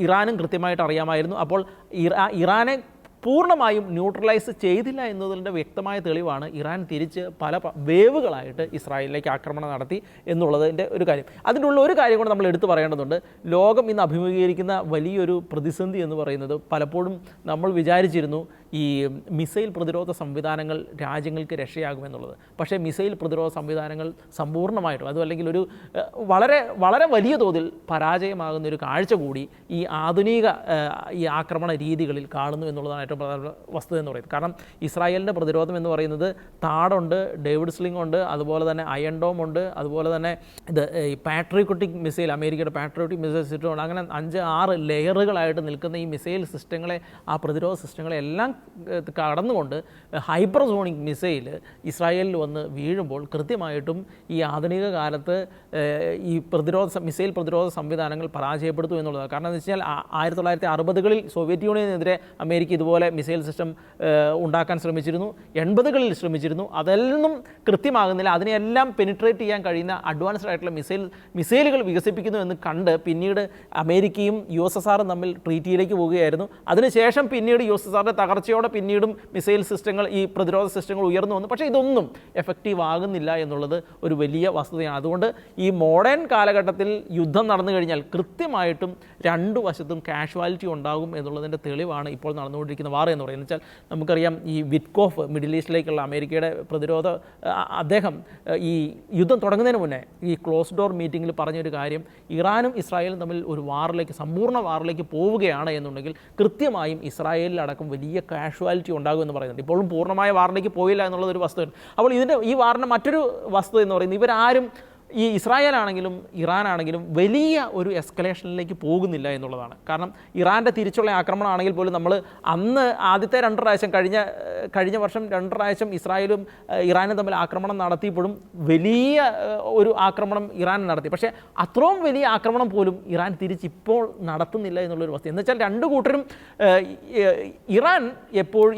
ഇറാനും കൃത്യമായിട്ട് അറിയാമായിരുന്നു. അപ്പോൾ ഇറാനെ പൂർണ്ണമായും ന്യൂട്രലൈസ് ചെയ്തില്ല എന്നതിൻ്റെ വ്യക്തമായ തെളിവാണ് ഇറാൻ തിരിച്ച് പല വേവുകളായിട്ട് ഇസ്രായേലിലേക്ക് ആക്രമണം നടത്തി എന്നുള്ളതിൻ്റെ ഒരു കാര്യം. അതിൻ്റെ ഉള്ള ഒരു കാര്യം കൂടെ നമ്മൾ എടുത്തു പറയേണ്ടതുണ്ട്. ലോകം ഇന്ന് അഭിമുഖീകരിക്കുന്ന വലിയൊരു പ്രതിസന്ധി എന്ന് പറയുന്നത്, പലപ്പോഴും നമ്മൾ വിചാരിച്ചിരുന്നു ഈ മിസൈൽ പ്രതിരോധ സംവിധാനങ്ങൾ രാജ്യങ്ങൾക്ക് രക്ഷയാകുമെന്നുള്ളത്. പക്ഷേ മിസൈൽ പ്രതിരോധ സംവിധാനങ്ങൾ സമ്പൂർണ്ണമായിട്ടും അതും അല്ലെങ്കിൽ ഒരു വളരെ വളരെ വലിയ തോതിൽ പരാജയമാകുന്ന ഒരു കാഴ്ച കൂടി ഈ ആധുനിക ഈ ആക്രമണ രീതികളിൽ കാണുന്നു എന്നുള്ളതാണ് ഏറ്റവും പ്രധാന വസ്തുത എന്ന് പറയുന്നത്. കാരണം ഇസ്രായേലിൻ്റെ പ്രതിരോധം എന്ന് പറയുന്നത് താടുണ്ട്, ഡേവിഡ് സ്ലിംഗ് ഉണ്ട്, അതുപോലെ തന്നെ അയൺ ഡോം ഉണ്ട്, അതുപോലെ തന്നെ ഇത് ഈ പാട്രിയോട്ടിക് മിസൈൽ, അമേരിക്കയുടെ പാട്രിയോട്ടിക് മിസൈൽ സിസ്റ്റം ഉണ്ട്. അങ്ങനെ 5-6 ലെയറുകളായിട്ട് നിൽക്കുന്ന ഈ മിസൈൽ സിസ്റ്റങ്ങളെ, ആ പ്രതിരോധ സിസ്റ്റങ്ങളെ എല്ലാം കടന്നുകൊണ്ട് ഹൈപ്പർസോണിക് മിസൈൽ ഇസ്രായേലിൽ വന്ന് വീഴുമ്പോൾ കൃത്യമായിട്ടും ഈ ആധുനിക കാലത്ത് ഈ മിസൈൽ പ്രതിരോധ സംവിധാനങ്ങൾ പരാജയപ്പെടുത്തും എന്നുള്ളതാണ്. കാരണം എന്ന് വെച്ചാൽ 1960കളിൽ സോവിയറ്റ് യൂണിയനെതിരെ അമേരിക്ക ഇതുപോലെ മിസൈൽ സിസ്റ്റം ഉണ്ടാക്കാൻ ശ്രമിച്ചിരുന്നു, 80കളിൽ ശ്രമിച്ചിരുന്നു. അതെല്ലാം കൃത്യമാകുന്നില്ല. അതിനെല്ലാം പെനിട്രേറ്റ് ചെയ്യാൻ കഴിയുന്ന അഡ്വാൻസ്ഡ് ആയിട്ടുള്ള മിസൈലുകൾ വികസിപ്പിക്കുന്നു എന്ന് കണ്ട് പിന്നീട് അമേരിക്കയും USSRും തമ്മിൽ ട്രീറ്റിയിലേക്ക് പോവുകയായിരുന്നു. അതിനുശേഷം പിന്നീട് USSRന്റെ തകർച്ചയോടെ പിന്നീടും മിസൈൽ സിസ്റ്റങ്ങൾ, ഈ പ്രതിരോധ സിസ്റ്റങ്ങൾ ഉയർന്നു വന്നു. പക്ഷേ ഇതൊന്നും എഫക്റ്റീവ് ആകുന്നില്ല എന്നുള്ളത് ഒരു വലിയ വസ്തുതയാണ്. അതുകൊണ്ട് ഈ മോഡേൺ കാലഘട്ടത്തിൽ യുദ്ധം നടന്നു കഴിഞ്ഞാൽ കൃത്യമായിട്ടും രണ്ടു വശത്തും കാഷ്വാലിറ്റി ഉണ്ടാകും എന്നുള്ളതിൻ്റെ തെളിവാണ് ഇപ്പോൾ നടന്നുകൊണ്ടിരിക്കുന്ന വാർ എന്ന് പറയുന്നത്. വെച്ചാൽ നമുക്കറിയാം, ഈ വിറ്റ്കോഫ്, മിഡിൽ ഈസ്റ്റിലേക്കുള്ള അമേരിക്കയുടെ പ്രതിരോധ അദ്ദേഹം ഈ യുദ്ധം തുടങ്ങുന്നതിന് മുന്നേ ഈ ക്ലോസ് ഡോർ മീറ്റിങ്ങിൽ പറഞ്ഞൊരു കാര്യം, ഇറാനും ഇസ്രായേലും തമ്മിൽ ഒരു വാറിലേക്ക്, സമ്പൂർണ്ണ വാറിലേക്ക് പോവുകയാണ് എന്നുണ്ടെങ്കിൽ കൃത്യമായും ഇസ്രായേലിലടക്കം വലിയ കാഷ്വാലിറ്റി ഉണ്ടാകും എന്ന് പറയുന്നുണ്ട്. ഇപ്പോഴും പൂർണ്ണമായ വാറിലേക്ക് പോയില്ല എന്നുള്ളതൊരു വസ്തുതയാണ്. അപ്പോൾ ഈ വാറിൻ്റെ മറ്റൊരു വസ്തുത എന്ന് പറയുന്നത്, ഇവരാരും, ഈ ഇസ്രായേലാണെങ്കിലും ഇറാനാണെങ്കിലും വലിയ ഒരു എസ്കലേഷനിലേക്ക് പോകുന്നില്ല എന്നുള്ളതാണ്. കാരണം ഇറാൻ്റെ തിരിച്ചുള്ള ആക്രമണമാണെങ്കിൽ പോലും നമ്മൾ അന്ന് ആദ്യത്തെ 2 പ്രാവശ്യം, കഴിഞ്ഞ വർഷം 2 പ്രാവശ്യം ഇസ്രായേലും ഇറാനും തമ്മിൽ ആക്രമണം നടത്തിയപ്പോഴും വലിയ ഒരു ആക്രമണം ഇറാൻ നടത്തി. പക്ഷേ അത്രയും വലിയ ആക്രമണം പോലും ഇറാൻ തിരിച്ചിപ്പോൾ നടത്തുന്നില്ല എന്നുള്ളൊരു വസ്തു. എന്ന് വെച്ചാൽ രണ്ടു കൂട്ടരും, ഇറാൻ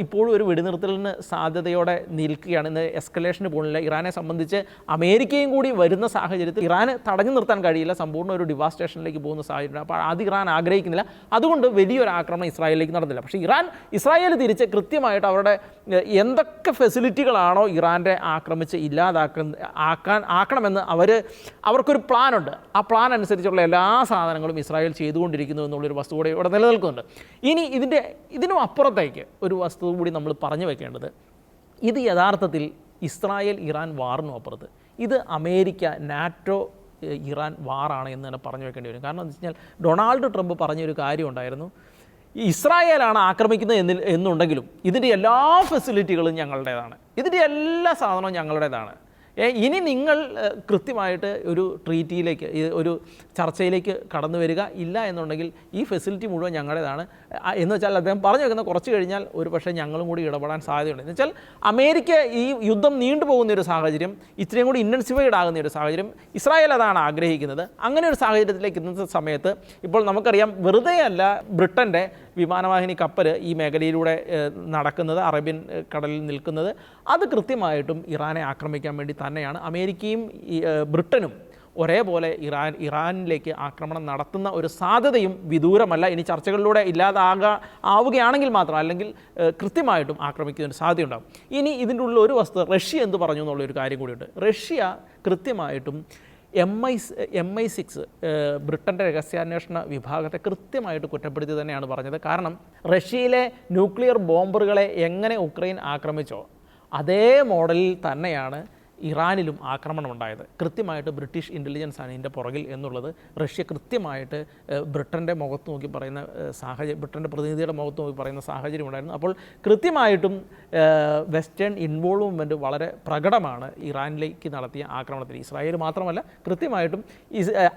ഇപ്പോഴും ഒരു വെടിനിർത്തലിന് സാധ്യതയോടെ നിൽക്കുകയാണ്. ഇന്ന് എസ്കലേഷന് പോകുന്നില്ല. ഇറാനെ സംബന്ധിച്ച് അമേരിക്കയും കൂടി വരുന്ന സാഹചര്യത്തിൽ ഇറാന് തടഞ്ഞു നിർത്താൻ കഴിയില്ല, സമ്പൂർണ്ണ ഒരു ഡിവാസ്റ്റേഷനിലേക്ക് പോകുന്ന സാഹചര്യം. അപ്പോൾ അത് ഇറാൻ ആഗ്രഹിക്കുന്നില്ല. അതുകൊണ്ട് വലിയൊരു ആക്രമണം ഇസ്രായേലിലേക്ക് നടന്നില്ല. പക്ഷേ ഇസ്രായേൽ തിരിച്ച് കൃത്യമായിട്ട് അവരുടെ എന്തൊക്കെ ഫെസിലിറ്റികളാണോ ഇറാൻ്റെ ആക്രമിച്ച് ആക്കണമെന്ന് അവർക്കൊരു പ്ലാനുണ്ട്. ആ പ്ലാൻ അനുസരിച്ചുള്ള എല്ലാ സാധനങ്ങളും ഇസ്രായേൽ ചെയ്തുകൊണ്ടിരിക്കുന്നു എന്നുള്ളൊരു വസ്തു കൂടി ഇവിടെ നിലനിൽക്കുന്നുണ്ട്. ഇനി ഇതിനും അപ്പുറത്തേക്ക് ഒരു വസ്തു കൂടി നമ്മൾ പറഞ്ഞു വെക്കേണ്ടത്, ഇത് യഥാർത്ഥത്തിൽ ഇസ്രായേൽ ഇറാൻ വാറിനും അപ്പുറത്ത് ഇത് അമേരിക്ക, നാറ്റോ, ഇറാൻ വാറാണ് എന്ന് തന്നെ പറഞ്ഞു വെക്കേണ്ടി വരും. കാരണം എന്താ വെച്ച് കഴിഞ്ഞാൽ, ഡൊണാൾഡ് ട്രംപ് പറഞ്ഞൊരു കാര്യം ഉണ്ടായിരുന്നു, ഈ ഇസ്രായേലാണ് ആക്രമിക്കുന്നത് എന്നുണ്ടെങ്കിലും ഇതിൻ്റെ എല്ലാ ഫെസിലിറ്റികളും ഞങ്ങളുടേതാണ്, ഇതിൻ്റെ എല്ലാ സാധനവും ഞങ്ങളുടേതാണ്. ഇനി നിങ്ങൾ കൃത്യമായിട്ട് ഒരു ട്രീറ്റിയിലേക്ക്, ഒരു ചർച്ചയിലേക്ക് കടന്നു വരിക, ഇല്ല എന്നുണ്ടെങ്കിൽ ഈ ഫെസിലിറ്റി മുഴുവൻ ഞങ്ങളുടേതാണ് എന്ന് വെച്ചാൽ അദ്ദേഹം പറഞ്ഞു വെക്കുന്ന കുറച്ച് കഴിഞ്ഞാൽ ഒരു പക്ഷേ ഞങ്ങളും കൂടി ഇടപെടാൻ സാധ്യതയുണ്ട്. എന്ന് വെച്ചാൽ അമേരിക്ക ഈ യുദ്ധം നീണ്ടുപോകുന്ന ഒരു സാഹചര്യം, ഇത്രയും കൂടി ഇൻറ്റൻസിഫൈഡ് ആകുന്ന ഒരു സാഹചര്യം, ഇസ്രായേൽ അതാണ് ആഗ്രഹിക്കുന്നത്. അങ്ങനെ ഒരു സാഹചര്യത്തിലേക്ക് ഇന്നത്തെ സമയത്ത് ഇപ്പോൾ നമുക്കറിയാം, വെറുതെ അല്ല ബ്രിട്ടൻ്റെ വിമാനവാഹിനി കപ്പൽ ഈ മേഖലയിലൂടെ നടക്കുന്നത്, അറേബ്യൻ കടലിൽ നിൽക്കുന്നത്. അത് കൃത്യമായിട്ടും ഇറാനെ ആക്രമിക്കാൻ വേണ്ടി തന്നെയാണ്. അമേരിക്കയും ബ്രിട്ടനും ഒരേപോലെ ഇറാനിലേക്ക് ആക്രമണം നടത്തുന്ന ഒരു സാധ്യതയും വിദൂരമല്ല. ഇനി ചർച്ചകളിലൂടെ ആവുകയാണെങ്കിൽ മാത്രം, അല്ലെങ്കിൽ കൃത്യമായിട്ടും ആക്രമിക്കുന്ന ഒരു സാധ്യതയുണ്ടാകും. ഇനി ഇതിൻ്റെ ഉള്ള ഒരു വസ്തുത, റഷ്യ എന്ത് പറഞ്ഞു എന്നുള്ളൊരു കാര്യം കൂടിയുണ്ട്. റഷ്യ കൃത്യമായിട്ടും MI6 ബ്രിട്ടൻ്റെ രഹസ്യാന്വേഷണ വിഭാഗത്തെ കൃത്യമായിട്ട് കുറ്റപ്പെടുത്തി തന്നെയാണ് പറഞ്ഞത്. കാരണം റഷ്യയിലെ ന്യൂക്ലിയർ ബോംബറുകളെ എങ്ങനെ ഉക്രൈൻ ആക്രമിച്ചോ അതേ മോഡലിൽ തന്നെയാണ് ഇറാനിലും ആക്രമണം ഉണ്ടായത്. കൃത്യമായിട്ട് ബ്രിട്ടീഷ് ഇൻ്റലിജൻസ് ആണ് ഇതിൻ്റെ പുറകിൽ എന്നുള്ളത് റഷ്യ കൃത്യമായിട്ട് ബ്രിട്ടൻ്റെ മുഖത്ത് നോക്കി പറയുന്ന സാഹചര്യം, ബ്രിട്ടൻ്റെ പ്രതിനിധിയുടെ മുഖത്ത് നോക്കി പറയുന്ന സാഹചര്യം ഉണ്ടായിരുന്നു. അപ്പോൾ കൃത്യമായിട്ടും വെസ്റ്റേൺ ഇൻവോൾവ്മെൻറ്റ് വളരെ പ്രകടമാണ് ഇറാനിലേക്ക് നടത്തിയ ആക്രമണത്തിൽ. ഇസ്രായേൽ മാത്രമല്ല, കൃത്യമായിട്ടും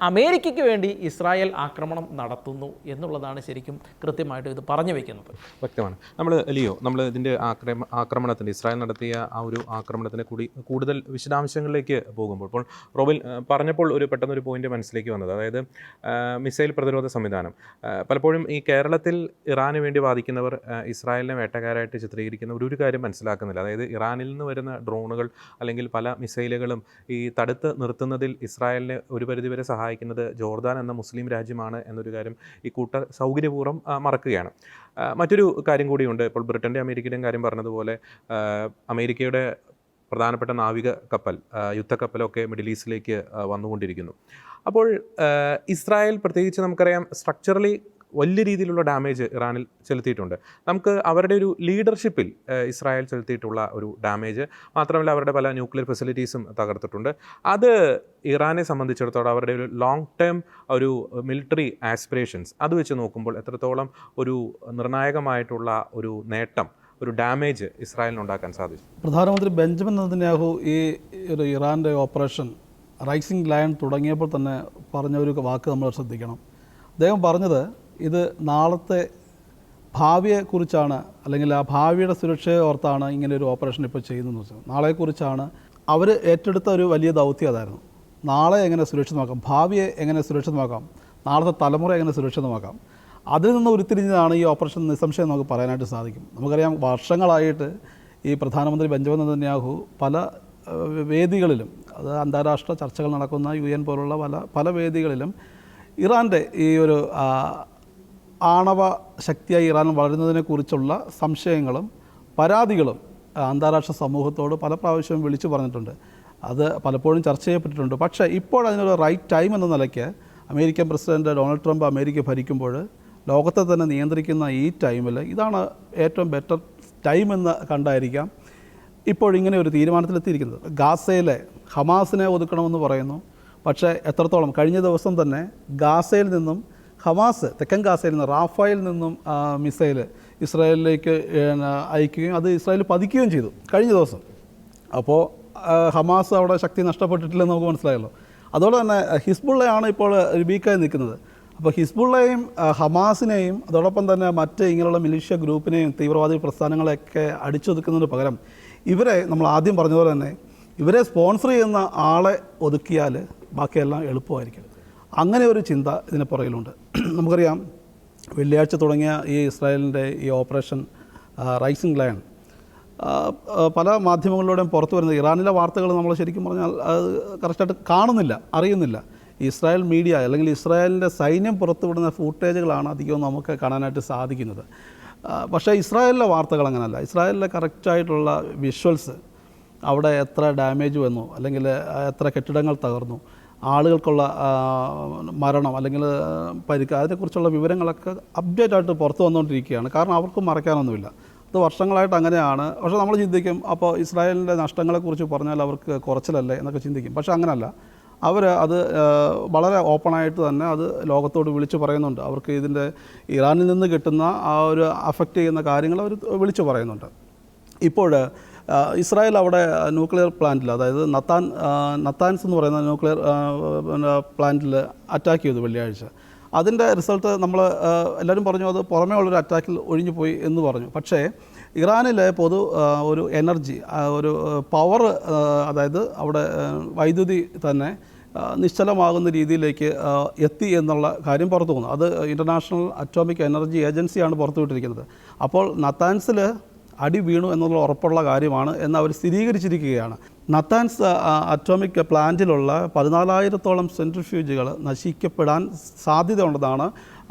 അമേരിക്കയ്ക്ക് വേണ്ടി ഇസ്രായേൽ ആക്രമണം നടത്തുന്നു എന്നുള്ളതാണ് ശരിക്കും കൃത്യമായിട്ട് ഇത് പറഞ്ഞു വയ്ക്കുന്നത്. വ്യക്തമാണ്. നമ്മൾ ഇതിൻ്റെ ആക്രമണത്തിൻ്റെ, ഇസ്രായേൽ നടത്തിയ ആ ഒരു ആക്രമണത്തിൻ്റെ കൂടുതൽ വിശദാംശങ്ങളിലേക്ക് പോകുമ്പോൾ, ഇപ്പോൾ റോബിൻ പറഞ്ഞപ്പോൾ പെട്ടെന്നൊരു പോയിന്റ് മനസ്സിലേക്ക് വന്നത്, അതായത് മിസൈൽ പ്രതിരോധ സംവിധാനം. പലപ്പോഴും ഈ കേരളത്തിൽ ഇറാന് വേണ്ടി വാദിക്കുന്നവർ ഇസ്രായേലിനെ വേട്ടക്കാരായിട്ട് ചിത്രീകരിക്കുന്ന ഒരു കാര്യം മനസ്സിലാക്കുന്നില്ല. അതായത് ഇറാനിൽ നിന്ന് വരുന്ന ഡ്രോണുകൾ അല്ലെങ്കിൽ പല മിസൈലുകളും ഈ തടുത്ത് നിർത്തുന്നതിൽ ഇസ്രായേലിനെ ഒരു പരിധിവരെ സഹായിക്കുന്നത് ജോർദാൻ എന്ന മുസ്ലിം രാജ്യമാണ് എന്നൊരു കാര്യം ഈ കൂട്ടർ സൗകര്യപൂർവ്വം മറക്കുകയാണ്. മറ്റൊരു കാര്യം കൂടിയുണ്ട്. ഇപ്പോൾ ബ്രിട്ടൻ്റെ അമേരിക്കയുടെയും കാര്യം പറഞ്ഞതുപോലെ അമേരിക്കയുടെ പ്രധാനപ്പെട്ട നാവിക കപ്പൽ, യുദ്ധക്കപ്പലൊക്കെ മിഡിൽ ഈസ്റ്റിലേക്ക് വന്നുകൊണ്ടിരിക്കുന്നു. അപ്പോൾ ഇസ്രായേൽ പ്രത്യേകിച്ച് നമുക്കറിയാം സ്ട്രക്ചറലി വലിയ രീതിയിലുള്ള ഡാമേജ് ഇറാനിൽ ചെലുത്തിയിട്ടുണ്ട്. നമുക്ക് അവരുടെ ഒരു ലീഡർഷിപ്പിൽ ഇസ്രായേൽ ചെലുത്തിയിട്ടുള്ള ഒരു ഡാമേജ് മാത്രമല്ല അവരുടെ പല ന്യൂക്ലിയർ ഫെസിലിറ്റീസും തകർത്തിട്ടുണ്ട്. അത് ഇറാനെ സംബന്ധിച്ചിടത്തോളം അവരുടെ ഒരു ലോങ് ടേം ഒരു മിലിറ്ററി ആസ്പിറേഷൻസ് അത് വെച്ച് നോക്കുമ്പോൾ എത്രത്തോളം ഒരു നിർണായകമായിട്ടുള്ള ഒരു നേട്ടം, ഒരു ഡാമേജ് ഇസ്രായേലിന് ഉണ്ടാക്കാൻ സാധിച്ചു. പ്രധാനമന്ത്രി ബെഞ്ചമിൻ നെതന്യാഹു ഈ ഒരു ഇറാൻ്റെ ഓപ്പറേഷൻ റൈസിംഗ് ലയൺ തുടങ്ങിയപ്പോൾ തന്നെ പറഞ്ഞ ഒരു വാക്ക് നമ്മൾ ശ്രദ്ധിക്കണം. അദ്ദേഹം പറഞ്ഞത് ഇത് നാളത്തെ ഭാവിയെക്കുറിച്ചാണ്, അല്ലെങ്കിൽ ആ ഭാവിയുടെ സുരക്ഷയെ ഓർത്താണ് ഇങ്ങനെ ഒരു ഓപ്പറേഷൻ ഇപ്പോൾ ചെയ്യുന്നതെന്ന് വെച്ചാൽ നാളെക്കുറിച്ചാണ്. അവർ ഏറ്റെടുത്ത ഒരു വലിയ ദൗത്യം അതായിരുന്നു. നാളെ എങ്ങനെ സുരക്ഷിതമാക്കാം, ഭാവിയെ എങ്ങനെ സുരക്ഷിതമാക്കാം, നാളത്തെ തലമുറ എങ്ങനെ സുരക്ഷിതമാക്കാം. അതിൽ നിന്ന് ഉരുത്തിരിഞ്ഞതാണ് ഈ ഓപ്പറേഷൻ നിസ്സംശയം നമുക്ക് പറയാനായിട്ട് സാധിക്കും. നമുക്കറിയാം വർഷങ്ങളായിട്ട് ഈ പ്രധാനമന്ത്രി ബെഞ്ചമിൻ നെതന്യാഹു പല വേദികളിലും, അത് അന്താരാഷ്ട്ര ചർച്ചകൾ നടക്കുന്ന UN പോലുള്ള പല വേദികളിലും ഇറാൻ്റെ ഈ ഒരു ആണവ ശക്തിയായി ഇറാൻ വളരുന്നതിനെക്കുറിച്ചുള്ള സംശയങ്ങളും പരാതികളും അന്താരാഷ്ട്ര സമൂഹത്തോട് പല പ്രാവശ്യവും വിളിച്ചു പറഞ്ഞിട്ടുണ്ട്. അത് പലപ്പോഴും ചർച്ച ചെയ്യപ്പെട്ടിട്ടുണ്ട്. പക്ഷേ ഇപ്പോൾ അതിനൊരു റൈറ്റ് ടൈം എന്ന നിലയ്ക്ക് American president Donald Trump America ഭരിക്കുമ്പോൾ ലോകത്തെ തന്നെ നിയന്ത്രിക്കുന്ന ഈ ടൈമിൽ ഇതാണ് ഏറ്റവും ബെറ്റർ ടൈം എന്ന് കണ്ടായിരിക്കാം ഇപ്പോഴിങ്ങനെ ഒരു തീരുമാനത്തിലെത്തിയിരിക്കുന്നത്. ഗാസയിലെ ഹമാസിനെ ഒതുക്കണമെന്ന് പറയുന്നു. പക്ഷേ എത്രത്തോളം, കഴിഞ്ഞ ദിവസം തന്നെ ഗാസയിൽ നിന്നും ഹമാസ് തെക്കൻ ഗാസയിൽ നിന്ന് റാഫയിൽ നിന്നും മിസൈൽ ഇസ്രായേലിലേക്ക് അയക്കുകയും അത് ഇസ്രായേൽ പതിക്കുകയും ചെയ്തു കഴിഞ്ഞ ദിവസം. അപ്പോൾ ഹമാസ് അവിടെ ശക്തി നഷ്ടപ്പെട്ടിട്ടില്ലെന്ന് നമുക്ക് മനസ്സിലായല്ലോ. അതുപോലെ തന്നെ ഹിസ്ബുള്ളയാണ് ഇപ്പോൾ വീക്കായി നിൽക്കുന്നത്. അപ്പോൾ ഹിസ്ബുള്ളയും ഹമാസിനെയും അതോടൊപ്പം തന്നെ മറ്റ് ഇങ്ങനെയുള്ള മിലിഷ്യ ഗ്രൂപ്പിനെയും തീവ്രവാദി പ്രസ്ഥാനങ്ങളെയൊക്കെ അടിച്ചൊതുക്കുന്നതിന് പകരം ഇവരെ നമ്മൾ ആദ്യം പറഞ്ഞതുപോലെ തന്നെ ഇവരെ സ്പോൺസർ ചെയ്യുന്ന ആളെ ഒതുക്കിയാൽ ബാക്കിയെല്ലാം എളുപ്പമായിരിക്കും. അങ്ങനെ ഒരു ചിന്ത ഇതിന് പുറകിലുണ്ട്. നമുക്കറിയാം വെള്ളിയാഴ്ച തുടങ്ങിയ ഈ ഇസ്രായേലിൻ്റെ ഈ ഓപ്പറേഷൻ റൈസിംഗ് ലയൺ പല മാധ്യമങ്ങളിലൂടെയും പുറത്തു വരുന്നത് ഇറാനിലെ വാർത്തകൾ നമ്മൾ ശരിക്കും പറഞ്ഞാൽ അത് കറക്റ്റായിട്ട് കാണുന്നില്ല, അറിയുന്നില്ല. ഇസ്രായേൽ മീഡിയ അല്ലെങ്കിൽ ഇസ്രായേലിൻ്റെ സൈന്യം പുറത്തുവിടുന്ന ഫൂട്ടേജുകളാണ് അധികവും നമുക്ക് കാണാനായിട്ട് സാധിക്കുന്നത്. പക്ഷേ ഇസ്രായേലിലെ വാർത്തകൾ അങ്ങനെയല്ല. ഇസ്രായേലിലെ കറക്റ്റായിട്ടുള്ള വിഷ്വൽസ്, അവിടെ എത്ര ഡാമേജ് വന്നു, അല്ലെങ്കിൽ എത്ര കെട്ടിടങ്ങൾ തകർന്നു, ആളുകൾക്കുള്ള മരണം അല്ലെങ്കിൽ പരിക്ക്, അതിനെക്കുറിച്ചുള്ള വിവരങ്ങളൊക്കെ അപ്ഡേറ്റായിട്ട് പുറത്തു വന്നുകൊണ്ടിരിക്കുകയാണ്. കാരണം അവർക്ക് മറയ്ക്കാനൊന്നുമില്ല. അത് വർഷങ്ങളായിട്ട് അങ്ങനെയാണ്. പക്ഷേ നമ്മൾ ചിന്തിക്കും അപ്പോൾ ഇസ്രായേലിൻ്റെ നഷ്ടങ്ങളെക്കുറിച്ച് പറഞ്ഞാൽ അവർക്ക് കുറച്ചിലല്ലേ എന്നൊക്കെ ചിന്തിക്കും. പക്ഷേ അങ്ങനെയല്ല. അവർ അത് വളരെ ഓപ്പണായിട്ട് തന്നെ അത് ലോകത്തോട് വിളിച്ചു പറയുന്നുണ്ട്. അവർക്ക് ഇതിൻ്റെ ഇറാനിൽ നിന്ന് കിട്ടുന്ന ആ ഒരു അഫക്റ്റ് ചെയ്യുന്ന കാര്യങ്ങൾ അവർ വിളിച്ചു പറയുന്നുണ്ട്. ഇപ്പോൾ ഇസ്രായേൽ അവിടെ ന്യൂക്ലിയർ പ്ലാന്റിൽ, അതായത് നത്താൻസ് എന്ന് പറയുന്ന ന്യൂക്ലിയർ പ്ലാന്റിൽ അറ്റാക്ക് ചെയ്തു വെള്ളിയാഴ്ച. അതിൻ്റെ റിസൾട്ട് നമ്മൾ എല്ലാവരും പറഞ്ഞു അത് പുറമേ ഉള്ളൊരു അറ്റാക്കിൽ ഒഴിഞ്ഞു പോയി എന്ന് പറഞ്ഞു. പക്ഷേ ഇറാനിലെ ഒരു എനർജി, ഒരു പവർ, അതായത് അവിടെ വൈദ്യുതി തന്നെ നിശ്ചലമാകുന്ന രീതിയിലേക്ക് എത്തി എന്നുള്ള കാര്യം പുറത്തു വന്നു. അത് ഇൻ്റർനാഷണൽ അറ്റോമിക് എനർജി ഏജൻസിയാണ് പുറത്തുവിട്ടിരിക്കുന്നത്. അപ്പോൾ നത്താൻസിൽ അടി വീണു എന്നുള്ള ഉറപ്പുള്ള കാര്യമാണ് എന്ന് അവർ സ്ഥിരീകരിച്ചിരിക്കുകയാണ്. നത്താൻസ് അറ്റോമിക് പ്ലാന്റിലുള്ള 14,000-ഓളം സെൻട്രിഫ്യൂജുകൾ നശിക്കപ്പെടാൻ സാധ്യതയുണ്ടെന്നാണ്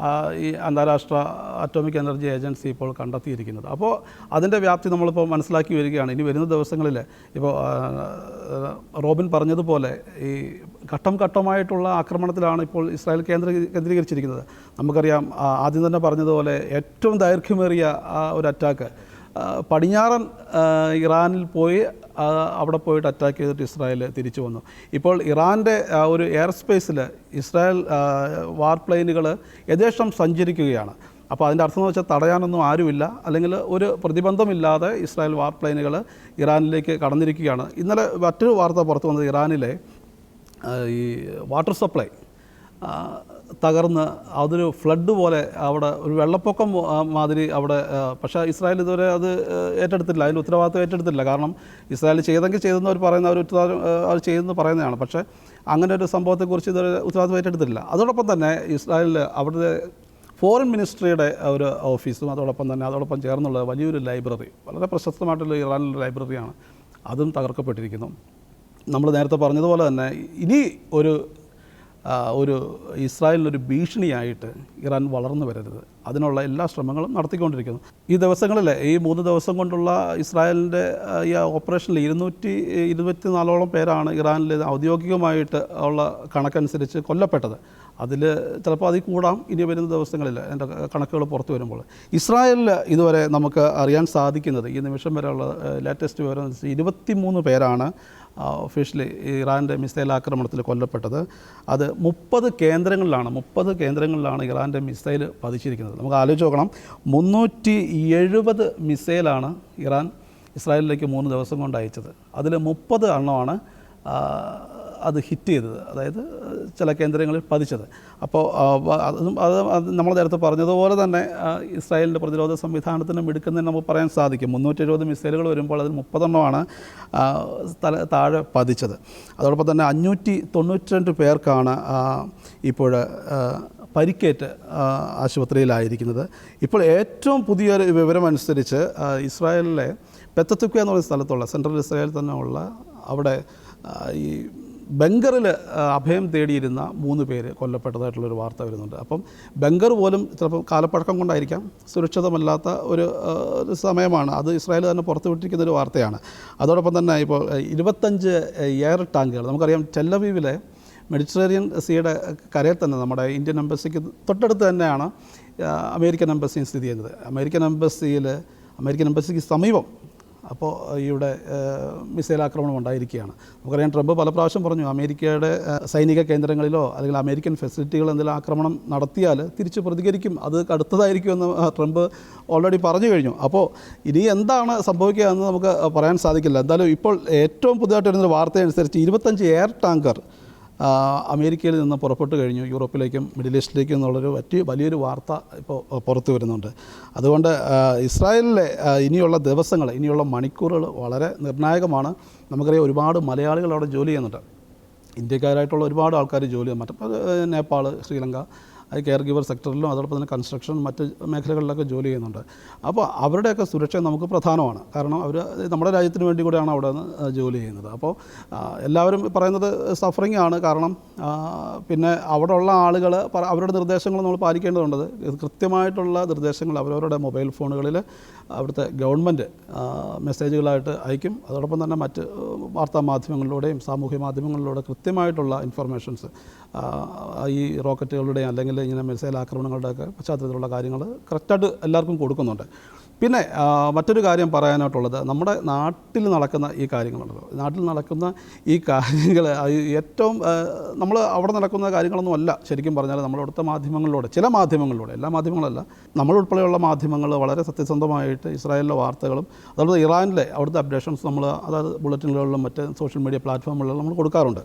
ഈ അന്താരാഷ്ട്ര അറ്റോമിക് എനർജി ഏജൻസി ഇപ്പോൾ കണ്ടെത്തിയിരിക്കുന്നത്. അപ്പോൾ അതിൻ്റെ വ്യാപ്തി നമ്മളിപ്പോൾ മനസ്സിലാക്കി വരികയാണ്. ഇനി വരുന്ന ദിവസങ്ങളിൽ ഇപ്പോൾ റോബിൻ പറഞ്ഞതുപോലെ ഈ ഘട്ടം ഘട്ടമായിട്ടുള്ള ആക്രമണത്തിലാണ് ഇപ്പോൾ ഇസ്രായേൽ കേന്ദ്രീകരിച്ചിരിക്കുന്നത്. നമുക്കറിയാം ആദ്യം തന്നെ പറഞ്ഞതുപോലെ ഏറ്റവും ദൈർഘ്യമേറിയ ഒരു അറ്റാക്ക് പടിഞ്ഞാറൻ ഇറാനിൽ പോയി അവിടെ പോയിട്ട് അറ്റാക്ക് ചെയ്തിട്ട് ഇസ്രായേൽ തിരിച്ചു വന്നു. ഇപ്പോൾ ഇറാൻ്റെ ഒരു എയർ സ്പേസിൽ ഇസ്രായേൽ വാർ പ്ലെയിനുകൾ യഥേഷ്ടം സഞ്ചരിക്കുകയാണ്. അപ്പോൾ അതിൻ്റെ അർത്ഥം എന്ന് വെച്ചാൽ തടയാനൊന്നും ആരുമില്ല, അല്ലെങ്കിൽ ഒരു പ്രതിബന്ധമില്ലാതെ ഇസ്രായേൽ വാർ പ്ലെയിനുകൾ ഇറാനിലേക്ക് കടന്നിരിക്കുകയാണ്. ഇന്നലെ മറ്റൊരു വാർത്ത പുറത്തു വന്നത് ഇറാനിലെ ഈ വാട്ടർ സപ്ലൈ തകർന്ന് അതൊരു ഫ്ലഡ് പോലെ അവിടെ ഒരു വെള്ളപ്പൊക്കം മാതിരി അവിടെ. പക്ഷേ ഇസ്രായേൽ ഇതുവരെ അത് ഏറ്റെടുത്തില്ല, അതിൻ്റെ ഉത്തരവാദിത്വം ഏറ്റെടുത്തില്ല. കാരണം ഇസ്രായേൽ ചെയ്തെങ്കിൽ ചെയ്തെന്ന് അവർ പറയുന്ന ഒരു ഉത്തരവാദിത്വം അവർ ചെയ്തെന്ന് പറയുന്നതാണ്. പക്ഷേ അങ്ങനെ ഒരു സംഭവത്തെക്കുറിച്ച് ഇതുവരെ ഉത്തരവാദിത്വം ഏറ്റെടുത്തില്ല. അതോടൊപ്പം തന്നെ ഇസ്രായേലിൽ അവിടുത്തെ ഫോറിൻ മിനിസ്ട്രിയുടെ ഒരു ഓഫീസും അതോടൊപ്പം ചേർന്നുള്ള വലിയൊരു ലൈബ്രറി, വളരെ പ്രശസ്തമായിട്ടുള്ള ഇറാനിലെ ലൈബ്രറിയാണ്, അതും തകർക്കപ്പെട്ടിരിക്കുന്നു. നമ്മൾ നേരത്തെ പറഞ്ഞതുപോലെ തന്നെ ഇനി ഒരു ഇസ്രായേലിനൊരു ഭീഷണിയായിട്ട് ഇറാൻ വളർന്നു വരരുത്, അതിനുള്ള എല്ലാ ശ്രമങ്ങളും നടത്തിക്കൊണ്ടിരിക്കുന്നു. ഈ ദിവസങ്ങളിൽ ഈ 3 ദിവസം കൊണ്ടുള്ള ഇസ്രായേലിൻ്റെ ഈ ഓപ്പറേഷനിൽ 224-ഓളം പേരാണ് ഇറാനിൽ ഔദ്യോഗികമായിട്ട് ഉള്ള കണക്കനുസരിച്ച് കൊല്ലപ്പെട്ടത്. അതിൽ ചിലപ്പോൾ അതിൽ കൂടാം ഇനി വരുന്ന ദിവസങ്ങളിൽ എൻ്റെ കണക്കുകൾ പുറത്തു വരുമ്പോൾ. ഇസ്രായേലിൽ ഇതുവരെ നമുക്ക് അറിയാൻ സാധിക്കുന്നത് ഈ നിമിഷം വരെയുള്ള ലേറ്റസ്റ്റ് വിവരം 23 പേരാണ് ഒഫീഷ്യലി ഇറാൻ്റെ മിസൈൽ ആക്രമണത്തിൽ കൊല്ലപ്പെട്ടത്. അത് 30 കേന്ദ്രങ്ങളിലാണ് ഇറാൻ്റെ മിസൈൽ പതിച്ചിരിക്കുന്നത്. നമുക്ക് ആലോചിച്ച് നോക്കണം, 370 മിസൈലാണ് ഇറാൻ ഇസ്രായേലിലേക്ക് 3 ദിവസം കൊണ്ട് അയച്ചത്. അതിൽ 30 എണ്ണമാണ് അത് ഹിറ്റ് ചെയ്തത്, അതായത് ചില കേന്ദ്രങ്ങളിൽ പതിച്ചത്. അപ്പോൾ അത് നമ്മൾ നേരത്തെ പറഞ്ഞതുപോലെ തന്നെ ഇസ്രായേലിൻ്റെ പ്രതിരോധ സംവിധാനത്തിന് മിടുക്കുന്നതിന് നമുക്ക് പറയാൻ സാധിക്കും. 370 മിസൈലുകൾ വരുമ്പോൾ അതിൽ 30 എണ്ണമാണ് താഴെ പതിച്ചത്. അതോടൊപ്പം തന്നെ 592 പേർക്കാണ് ഇപ്പോൾ പരിക്കേറ്റ് ആശുപത്രിയിലായിരിക്കുന്നത്. ഇപ്പോൾ ഏറ്റവും പുതിയൊരു വിവരമനുസരിച്ച് ഇസ്രായേലിലെ പെത്തത്തുക്ക എന്ന് പറയുന്ന സ്ഥലത്തുള്ള സെൻട്രൽ ഇസ്രായേൽ തന്നെ ഉള്ള അവിടെ ഈ ബങ്കറിൽ അഭയം തേടിയിരുന്ന 3 പേര് കൊല്ലപ്പെട്ടതായിട്ടുള്ളൊരു വാർത്ത വരുന്നുണ്ട്. അപ്പം ബങ്കർ പോലും ചിലപ്പോൾ കാലപ്പഴക്കം കൊണ്ടായിരിക്കാം സുരക്ഷിതമല്ലാത്ത ഒരു സമയമാണ്. അത് ഇസ്രായേൽ തന്നെ പുറത്തുവിട്ടിരിക്കുന്നൊരു വാർത്തയാണ്. അതോടൊപ്പം തന്നെ ഇപ്പോൾ 25 എയർ ടാങ്കുകൾ, നമുക്കറിയാം ടെല്ലവീവിലെ മെഡിറ്ററേനിയൻ സീയുടെ കരയിൽ തന്നെ നമ്മുടെ ഇന്ത്യൻ എംബസിക്ക് തൊട്ടടുത്ത് തന്നെയാണ് അമേരിക്കൻ എംബസിയും സ്ഥിതി ചെയ്യുന്നത്. അമേരിക്കൻ എംബസിക്ക് സമീപം അപ്പോൾ ഇവിടെ മിസൈൽ ആക്രമണം ഉണ്ടായിരിക്കുകയാണ്. നമുക്കറിയാം ട്രംപ് പല പ്രാവശ്യം പറഞ്ഞു അമേരിക്കയുടെ സൈനിക കേന്ദ്രങ്ങളിലോ അല്ലെങ്കിൽ അമേരിക്കൻ ഫെസിലിറ്റികൾ എന്തെങ്കിലും ആക്രമണം നടത്തിയാൽ തിരിച്ച് പ്രതികരിക്കും, അത് കടുത്തതായിരിക്കുമെന്ന് ട്രംപ് ഓൾറെഡി പറഞ്ഞു കഴിഞ്ഞു. അപ്പോൾ ഇനി എന്താണ് സംഭവിക്കുക എന്ന് നമുക്ക് പറയാൻ സാധിക്കില്ല. എന്തായാലും ഇപ്പോൾ ഏറ്റവും പുതിയതായിട്ട് വരുന്നൊരു വാർത്തയനുസരിച്ച് 25 എയർ ടാങ്കർ അമേരിക്കയിൽ നിന്ന് പുറപ്പെട്ടു കഴിഞ്ഞു യൂറോപ്പിലേക്കും മിഡിൽ ഈസ്റ്റിലേക്കും എന്നുള്ളൊരു വലിയൊരു വാർത്ത ഇപ്പോൾ പുറത്തു വരുന്നുണ്ട്. അതുകൊണ്ട് ഇസ്രായേലിലെ ഇനിയുള്ള ദിവസങ്ങൾ, ഇനിയുള്ള മണിക്കൂറുകൾ വളരെ നിർണായകമാണ്. നമുക്കറിയാം ഒരുപാട് മലയാളികൾ അവിടെ ജോലി ചെയ്യുന്നുണ്ട്. ഇന്ത്യക്കാരായിട്ടുള്ള ഒരുപാട് ആൾക്കാർ ജോലി ചെയ്യുന്നുണ്ട്. മറ്റു നേപ്പാൾ, ശ്രീലങ്ക, കെയർ ഗിവർ സെക്ടറിലും അതോടൊപ്പം തന്നെ കൺസ്ട്രക്ഷൻ മറ്റ് മേഖലകളിലൊക്കെ ജോലി ചെയ്യുന്നുണ്ട്. അപ്പോൾ അവരുടെയൊക്കെ സുരക്ഷ നമുക്ക് പ്രധാനമാണ്. കാരണം അവർ നമ്മുടെ രാജ്യത്തിന് വേണ്ടി കൂടെയാണ് അവിടെ നിന്ന് ജോലി ചെയ്യുന്നത്. അപ്പോൾ എല്ലാവരും പറയുന്നത് സഫറിങ് ആണ്. കാരണം പിന്നെ അവിടെ ഉള്ള ആളുകൾ അവരുടെ നിർദ്ദേശങ്ങൾ നമ്മൾ പാലിക്കേണ്ടതുണ്ട്. കൃത്യമായിട്ടുള്ള നിർദ്ദേശങ്ങൾ അവരവരുടെ മൊബൈൽ ഫോണുകളിൽ അവിടുത്തെ ഗവൺമെൻറ് മെസ്സേജുകളായിട്ട് അയക്കും. അതോടൊപ്പം തന്നെ മറ്റ് വാർത്താ മാധ്യമങ്ങളിലൂടെയും സാമൂഹ്യ മാധ്യമങ്ങളിലൂടെ കൃത്യമായിട്ടുള്ള ഇൻഫർമേഷൻസ് ഈ റോക്കറ്റുകളുടെ അല്ലെങ്കിൽ ഇങ്ങനെ മിസൈൽ ആക്രമണങ്ങളുടെയൊക്കെ പശ്ചാത്തലത്തിലുള്ള കാര്യങ്ങൾ കറക്റ്റായിട്ട് എല്ലാവർക്കും കൊടുക്കുന്നുണ്ട്. പിന്നെ മറ്റൊരു കാര്യം പറയാനായിട്ടുള്ളത്, നമ്മുടെ നാട്ടിൽ നടക്കുന്ന ഈ കാര്യങ്ങളുണ്ടല്ലോ, നാട്ടിൽ നടക്കുന്ന ഈ കാര്യങ്ങൾ ഏറ്റവും നമ്മൾ അവിടെ നടക്കുന്ന കാര്യങ്ങളൊന്നും അല്ല ശരിക്കും പറഞ്ഞാൽ നമ്മളവിടുത്തെ മാധ്യമങ്ങളിലൂടെ, ചില മാധ്യമങ്ങളിലൂടെ, എല്ലാ മാധ്യമങ്ങളല്ല, നമ്മളുൾപ്പെടെയുള്ള മാധ്യമങ്ങൾ വളരെ സത്യസന്ധമായിട്ട് ഇസ്രായേലിലെ വാർത്തകളും അതുപോലെ ഇറാനിലെ അവിടുത്തെ അപ്ഡേഷൻസ് നമ്മൾ അതായത് ബുള്ളറ്റിനുകളിലും മറ്റ് സോഷ്യൽ മീഡിയ പ്ലാറ്റ്ഫോമുകളിലും നമ്മൾ കൊടുക്കാറുണ്ട്.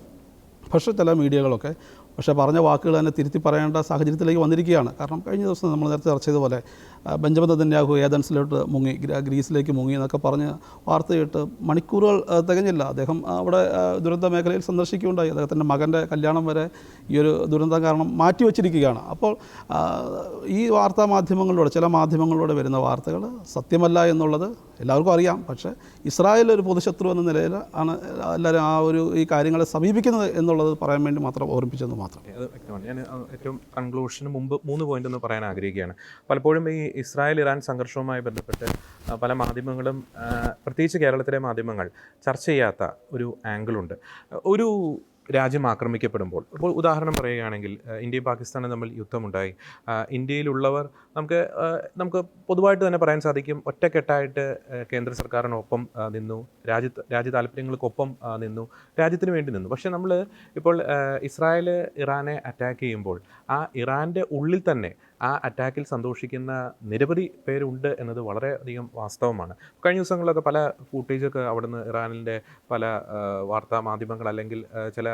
പക്ഷേ ചില മീഡിയകളൊക്കെ പറഞ്ഞ വാക്കുകൾ തന്നെ തിരുത്തി പറയേണ്ട സാഹചര്യത്തിലേക്ക് വന്നിരിക്കുകയാണ്. കാരണം കഴിഞ്ഞ ദിവസം നമ്മൾ നേരത്തെ ചർച്ച ചെയ്തതുപോലെ ബെഞ്ചമിൻ നെതന്യാഹു ഏതൻസിലോട്ട് മുങ്ങി, ഗ്രീസിലേക്ക് മുങ്ങി എന്നൊക്കെ പറഞ്ഞ് വാർത്ത കേട്ട് മണിക്കൂറുകൾ തികഞ്ഞില്ല. അദ്ദേഹം അവിടെ ദുരന്ത മേഖലയിൽ സന്ദർശിക്കുകയുണ്ടായി. അദ്ദേഹത്തിൻ്റെ മകൻ്റെ കല്യാണം വരെ ഈ ഒരു ദുരന്തം കാരണം മാറ്റിവെച്ചിരിക്കുകയാണ്. അപ്പോൾ ഈ വാർത്താ മാധ്യമങ്ങളിലൂടെ, ചില മാധ്യമങ്ങളിലൂടെ വരുന്ന വാർത്തകൾ സത്യമല്ല എന്നുള്ളത് എല്ലാവർക്കും അറിയാം. പക്ഷേ ഇസ്രായേൽ ഒരു പൊതുശത്രു എന്ന നിലയിൽ ആണ് എല്ലാവരും ഈ കാര്യങ്ങളെ സമീപിക്കുന്നത് എന്നുള്ളത് പറയാൻ വേണ്ടി മാത്രം ഓർമ്മിപ്പിച്ചെന്ന് മാത്രം. അത് വ്യക്തമാണ്. ഞാൻ ഏറ്റവും കൺക്ലൂഷന് മുമ്പ് 3 പോയിന്റ് ഒന്ന് പറയാൻ ആഗ്രഹിക്കുകയാണ്. പലപ്പോഴും ഈ ഇസ്രായേൽ ഇറാൻ സംഘർഷവുമായി ബന്ധപ്പെട്ട് പല മാധ്യമങ്ങളും, പ്രത്യേകിച്ച് കേരളത്തിലെ മാധ്യമങ്ങൾ ചർച്ച ചെയ്യാത്ത ഒരു ആംഗിളുണ്ട്. ഒരു രാജ്യം ആക്രമിക്കപ്പെടുമ്പോൾ, ഇപ്പോൾ ഉദാഹരണം പറയുകയാണെങ്കിൽ ഇന്ത്യയും പാകിസ്ഥാനും തമ്മിൽ യുദ്ധമുണ്ടായി. ഇന്ത്യയിലുള്ളവർ നമുക്ക് പൊതുവായിട്ട് തന്നെ പറയാൻ സാധിക്കും, ഒറ്റക്കെട്ടായിട്ട് കേന്ദ്ര സർക്കാരിനൊപ്പം നിന്നു, രാജ്യ താല്പര്യങ്ങൾക്കൊപ്പം നിന്നു, രാജ്യത്തിന് വേണ്ടി നിന്നു. പക്ഷേ നമ്മൾ ഇപ്പോൾ ഇസ്രായേൽ ഇറാനെ അറ്റാക്ക് ചെയ്യുമ്പോൾ ആ ഇറാൻ്റെ ഉള്ളിൽ തന്നെ ആ അറ്റാക്കിൽ സന്തോഷിക്കുന്ന നിരവധി പേരുണ്ട് എന്നത് വളരെയധികം വാസ്തവമാണ്. കഴിഞ്ഞ ദിവസങ്ങളിലൊക്കെ പല ഫൂട്ടേജൊക്കെ അവിടുന്ന് ഇറാനിൻ്റെ പല വാർത്താ മാധ്യമങ്ങൾ അല്ലെങ്കിൽ ചില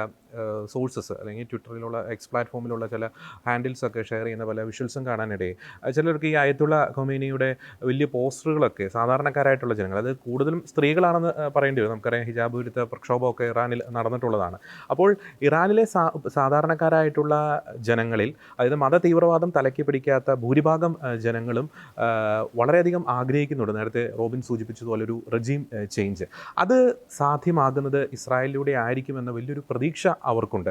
സോഴ്സസ് അല്ലെങ്കിൽ ട്വിറ്ററിലുള്ള എക്സ് പ്ലാറ്റ്ഫോമിലുള്ള ചില ഹാൻഡിൽസൊക്കെ ഷെയർ ചെയ്യുന്ന പല വിഷ്വൽസും കാണാനിടയിൽ ചിലർക്ക് ഈ അയത്തുള്ള ഖൊമേനിയുടെ വലിയ പോസ്റ്ററുകളൊക്കെ സാധാരണക്കാരായിട്ടുള്ള ജനങ്ങൾ, അത് കൂടുതലും സ്ത്രീകളാണെന്ന് പറയേണ്ടി വരും. നമുക്കറിയാം ഹിജാബ് വിരുദ്ധ പ്രക്ഷോഭമൊക്കെ ഇറാനിൽ നടന്നിട്ടുള്ളതാണ്. അപ്പോൾ ഇറാനിലെ സാധാരണക്കാരായിട്ടുള്ള ജനങ്ങളിൽ, അതായത് മത തീവ്രവാദം തലയ്ക്ക് പിടിക്കാത്ത ഭൂരിഭാഗം ജനങ്ങളും വളരെയധികം ആഗ്രഹിക്കുന്നുണ്ട്. നേരത്തെ റോബിൻ സൂചിപ്പിച്ചതുപോലെ ഒരു റെജീം ചേഞ്ച്. അത് സാധ്യമാകുന്നത് ഇസ്രായേലിലൂടെ ആയിരിക്കുമെന്ന വലിയൊരു പ്രതീക്ഷ പരീക്ഷ അവർക്കുണ്ട്.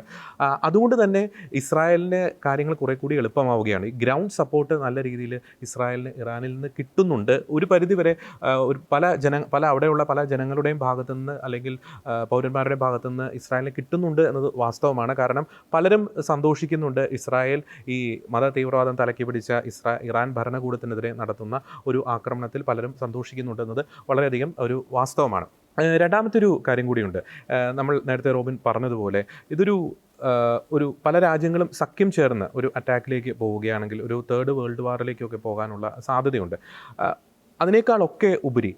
അതുകൊണ്ട് തന്നെ ഇസ്രായേലിന് കാര്യങ്ങൾ കുറെ കൂടി എളുപ്പമാവുകയാണ്. ഈ ഗ്രൗണ്ട് സപ്പോർട്ട് നല്ല രീതിയിൽ ഇസ്രായേലിന് ഇറാനിൽ നിന്ന് കിട്ടുന്നുണ്ട്. ഒരു പരിധിവരെ പല അവിടെയുള്ള പല ജനങ്ങളുടെയും ഭാഗത്തുനിന്ന് അല്ലെങ്കിൽ പൗരന്മാരുടെ ഭാഗത്തുനിന്ന് ഇസ്രായേലിന് കിട്ടുന്നുണ്ട് എന്നത് വാസ്തവമാണ്. കാരണം പലരും സന്തോഷിക്കുന്നുണ്ട് ഇസ്രായേൽ ഈ മത തീവ്രവാദം തലക്കി പിടിച്ച ഇറാൻ ഭരണകൂടത്തിനെതിരെ നടത്തുന്ന ഒരു ആക്രമണത്തിൽ പലരും സന്തോഷിക്കുന്നുണ്ട് എന്നത് വളരെയധികം ഒരു വാസ്തവമാണ്. രണ്ടാമത്തെ ഒരു കാര്യം കൂടിയുണ്ട്. നമ്മൾ നേരത്തെ റോബിൻ പറഞ്ഞതുപോലെ ഇതൊരു പല രാജ്യങ്ങളും സഖ്യം ചേർന്ന് ഒരു അറ്റാക്കിലേക്ക് പോവുകയാണെങ്കിൽ ഒരു തേർഡ് വേൾഡ് വാറിലേക്കൊക്കെ പോകാനുള്ള സാധ്യതയുണ്ട്. അതിനേക്കാളൊക്കെ ഉപരി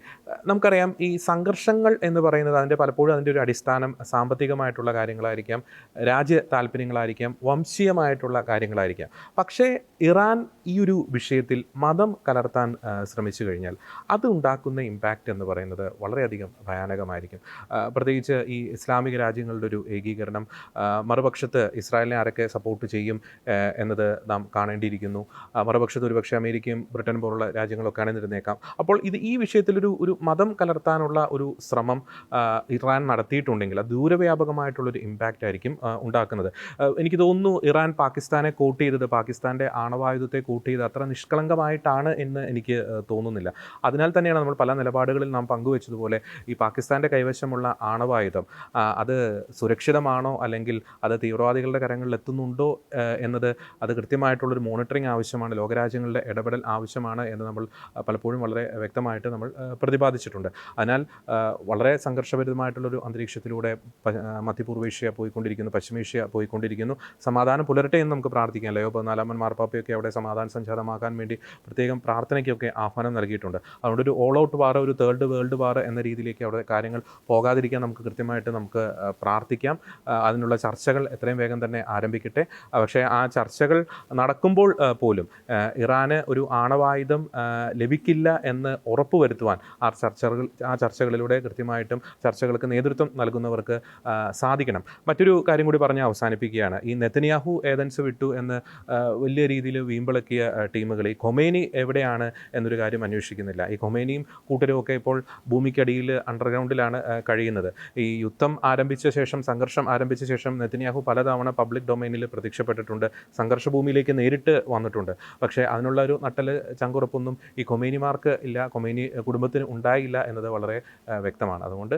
നമുക്കറിയാം ഈ സംഘർഷങ്ങൾ എന്ന് പറയുന്നത് പലപ്പോഴും അതിൻ്റെ ഒരു അടിസ്ഥാനം സാമ്പത്തികമായിട്ടുള്ള കാര്യങ്ങളായിരിക്കാം, രാജ്യ താല്പര്യങ്ങളായിരിക്കാം, വംശീയമായിട്ടുള്ള കാര്യങ്ങളായിരിക്കാം. പക്ഷേ ഇറാൻ ഈ ഒരു വിഷയത്തിൽ മതം കലർത്താൻ ശ്രമിച്ചു കഴിഞ്ഞാൽ അത് ഉണ്ടാക്കുന്ന ഇമ്പാക്റ്റ് എന്ന് പറയുന്നത് വളരെയധികം ഭയാനകമായിരിക്കും. പ്രത്യേകിച്ച് ഈ ഇസ്ലാമിക രാജ്യങ്ങളുടെ ഒരു ഏകീകരണം, മറുപക്ഷത്ത് ഇസ്രായേലിനെ ആരൊക്കെ സപ്പോർട്ട് ചെയ്യും എന്നത് നാം കാണേണ്ടിയിരിക്കുന്നു. മറുപക്ഷത്ത് ഒരുപക്ഷെ അമേരിക്കയും ബ്രിട്ടൻ പോലുള്ള രാജ്യങ്ങളൊക്കെ ആണെന്നിരുന്നേക്കാം. അപ്പോൾ ഈ വിഷയത്തിലൊരു മതം കലർത്താനുള്ള ഒരു ശ്രമം ഇറാൻ നടത്തിയിട്ടുണ്ടെങ്കിൽ അത് ദൂരവ്യാപകമായിട്ടുള്ളൊരു ഇമ്പാക്റ്റ് ആയിരിക്കും ഉണ്ടാക്കുന്നത്. എനിക്ക് തോന്നുന്നു ഇറാൻ പാകിസ്ഥാനെ കോട്ട് ചെയ്തത്, പാകിസ്ഥാൻ്റെ ആണവായുധത്തെ കോട്ട് ചെയ്ത് അത്ര നിഷ്കളങ്കമായിട്ടാണ് എന്ന് എനിക്ക് തോന്നുന്നില്ല. അതിനാൽ തന്നെയാണ് നമ്മൾ പല നിലപാടുകളിൽ നാം പങ്കുവെച്ചതുപോലെ ഈ പാകിസ്ഥാൻ്റെ കൈവശമുള്ള ആണവായുധം അത് സുരക്ഷിതമാണോ അല്ലെങ്കിൽ അത് തീവ്രവാദികളുടെ കരങ്ങളിൽ എത്തുന്നുണ്ടോ എന്നത് അത് കൃത്യമായിട്ടുള്ളൊരു മോണിറ്ററിംഗ് ആവശ്യമാണ്, ലോകരാജ്യങ്ങളുടെ ഇടപെടൽ ആവശ്യമാണ് എന്ന് നമ്മൾ പലപ്പോഴും വളരെ വ്യക്തമായിട്ട് നമ്മൾ പ്രതിപാദിച്ചിട്ടുണ്ട്. അതിനാൽ വളരെ സംഘർഷഭരിതമായിട്ടുള്ളൊരു അന്തരീക്ഷത്തിലൂടെ മധ്യപൂർവേഷ്യ പോയിക്കൊണ്ടിരിക്കുന്നു, പശ്ചിമേഷ്യ പോയിക്കൊണ്ടിരിക്കുന്നു. സമാധാനം പുലരട്ടെ എന്ന് നമുക്ക് പ്രാർത്ഥിക്കാം. ലയോ 14 മാർപ്പാപ്പയൊക്കെ അവിടെ സമാധാന സംജാതമാക്കാൻ വേണ്ടി പ്രത്യേകം പ്രാർത്ഥനയ്ക്കൊക്കെ ആഹ്വാനം നൽകിയിട്ടുണ്ട്. അതുകൊണ്ട് ഒരു ഓൾ ഔട്ട് വാർ, ഒരു തേർഡ് വേൾഡ് വാർ എന്ന രീതിയിലേക്ക് അവിടെ കാര്യങ്ങൾ പോകാതിരിക്കാൻ നമുക്ക് കൃത്യമായിട്ട് നമുക്ക് പ്രാർത്ഥിക്കാം. അതിനുള്ള ചർച്ചകൾ എത്രയും വേഗം തന്നെ ആരംഭിക്കട്ടെ. പക്ഷേ ആ ചർച്ചകൾ നടക്കുമ്പോൾ പോലും ഇറാന് ഒരു ആണവായുധം ലഭിക്കില്ല എന്ന് ഉറപ്പുവരുത്തുവാൻ ആ ചർച്ചകളിലൂടെ കൃത്യമായിട്ടും ചർച്ചകൾക്ക് നേതൃത്വം നൽകുന്നവർക്ക് സാധിക്കണം. മറ്റൊരു കാര്യം കൂടി പറഞ്ഞ് അവസാനിപ്പിക്കുകയാണ്. ഈ നെതന്യാഹു ഏതൻസ് വിട്ടു എന്ന് വലിയ രീതിയിൽ വീമ്പിളക്കിയ ടീമുകൾ ഈ ഖൊമേനി എവിടെയാണ് എന്നൊരു കാര്യം അന്വേഷിക്കുന്നില്ല. ഈ ഖൊമേനിയും കൂട്ടരുമൊക്കെ ഇപ്പോൾ ഭൂമിക്കടിയിൽ അണ്ടർഗ്രൗണ്ടിലാണ് കഴിയുന്നത്. ഈ യുദ്ധം ആരംഭിച്ച ശേഷം, സംഘർഷം ആരംഭിച്ച ശേഷം നെതന്യാഹു പലതവണ പബ്ലിക് ഡൊമൈനിൽ പ്രത്യക്ഷപ്പെട്ടിട്ടുണ്ട്, സംഘർഷ ഭൂമിയിലേക്ക് നേരിട്ട് വന്നിട്ടുണ്ട്. പക്ഷേ അതിനുള്ള ഒരു നട്ടല് ചങ്കുറപ്പൊന്നും ഈ ഖൊമേനിമാർക്ക് ഇല്ല, ഖൊമേനി കുടുംബത്തിന് ഉണ്ടായില്ല എന്നത് വളരെ വ്യക്തമാണ്. അതുകൊണ്ട്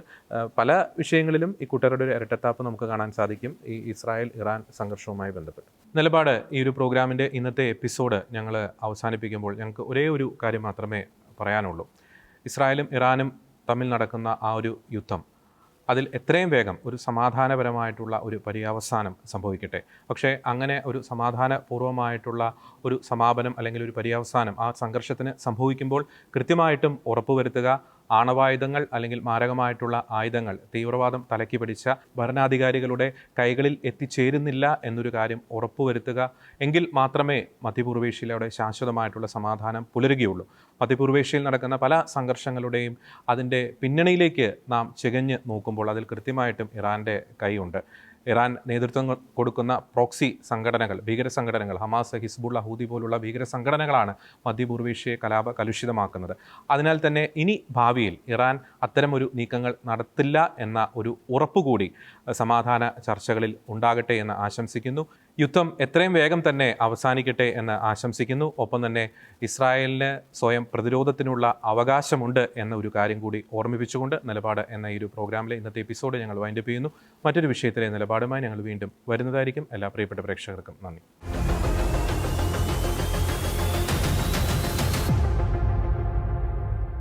പല വിഷയങ്ങളിലും ഈ കൂട്ടരുടെ ഒരു ഇരട്ടത്താപ്പ് നമുക്ക് കാണാൻ സാധിക്കും ഈ ഇസ്രായേൽ ഇറാൻ സംഘർഷവുമായി ബന്ധപ്പെട്ട്. നിലപാട് ഈ ഒരു പ്രോഗ്രാമിൻ്റെ ഇന്നത്തെ എപ്പിസോഡ് ഞങ്ങൾ അവസാനിപ്പിക്കുമ്പോൾ ഞങ്ങൾക്ക് ഒരേ ഒരു കാര്യം മാത്രമേ പറയാനുള്ളൂ. ഇസ്രായേലും ഇറാനും തമ്മിൽ നടക്കുന്ന ആ ഒരു യുദ്ധം, അതിൽ എത്രയും വേഗം ഒരു സമാധാനപരമായിട്ടുള്ള ഒരു പര്യവസാനം സംഭവിക്കട്ടെ. പക്ഷേ അങ്ങനെ ഒരു സമാധാനപൂർവ്വമായിട്ടുള്ള ഒരു സമാപനം അല്ലെങ്കിൽ ഒരു പര്യവസാനം ആ സംഘർഷത്തിന് സംഭവിക്കുമ്പോൾ കൃത്യമായിട്ടും ഉറപ്പുവരുത്തുക, ആണവായുധങ്ങൾ അല്ലെങ്കിൽ മാരകമായിട്ടുള്ള ആയുധങ്ങൾ തീവ്രവാദം തലക്കി പിടിച്ച ഭരണാധികാരികളുടെ കൈകളിൽ എത്തിച്ചേരുന്നില്ല എന്നൊരു കാര്യം ഉറപ്പുവരുത്തുക. എങ്കിൽ മാത്രമേ മധ്യപൂർവേഷ്യയിൽ അവിടെ ശാശ്വതമായിട്ടുള്ള സമാധാനം പുലരുകയുള്ളൂ. മധ്യപൂർവേഷ്യയിൽ നടക്കുന്ന പല സംഘർഷങ്ങളുടെയും അതിൻ്റെ പിന്നണിയിലേക്ക് നാം ചികഞ്ഞ് നോക്കുമ്പോൾ അതിൽ കൃത്യമായിട്ടും ഇറാൻ്റെ കൈയുണ്ട്. ഇറാൻ നേതൃത്വം കൊടുക്കുന്ന പ്രോക്സി സംഘടനകൾ, ഭീകര സംഘടനകൾ, ഹമാസ്, ഹിസ്ബുള്ള, ഹൂതി പോലുള്ള ഭീകര സംഘടനകളാണ് മധ്യപൂർവേഷ്യയെ കലുഷിതമാക്കുന്നത്. അതിനാൽ തന്നെ ഇനി ഭാവിയിൽ ഇറാൻ അത്തരമൊരു നീക്കങ്ങൾ നടത്തില്ല എന്ന ഒരു ഉറപ്പുകൂടി സമാധാന ചർച്ചകളിൽ ഉണ്ടാകട്ടെ എന്ന് ആശംസിക്കുന്നു. യുദ്ധം എത്രയും വേഗം തന്നെ അവസാനിക്കട്ടെ എന്ന് ആശംസിക്കുന്നു. ഒപ്പം തന്നെ ഇസ്രായേലിന് സ്വയം പ്രതിരോധത്തിനുള്ള അവകാശമുണ്ട് എന്ന ഒരു കാര്യം കൂടി ഓർമ്മിപ്പിച്ചുകൊണ്ട് നിലപാട് എന്ന ഈ ഒരു പ്രോഗ്രാമിലെ ഇന്നത്തെ എപ്പിസോഡ് ഞങ്ങൾ വൈൻഡപ്പ് ചെയ്യുന്നു. മറ്റൊരു വിഷയത്തിലെ നിലപാടുമായി ഞങ്ങൾ വീണ്ടും വരുന്നതായിരിക്കും. എല്ലാ പ്രിയപ്പെട്ട പ്രേക്ഷകർക്കും നന്ദി.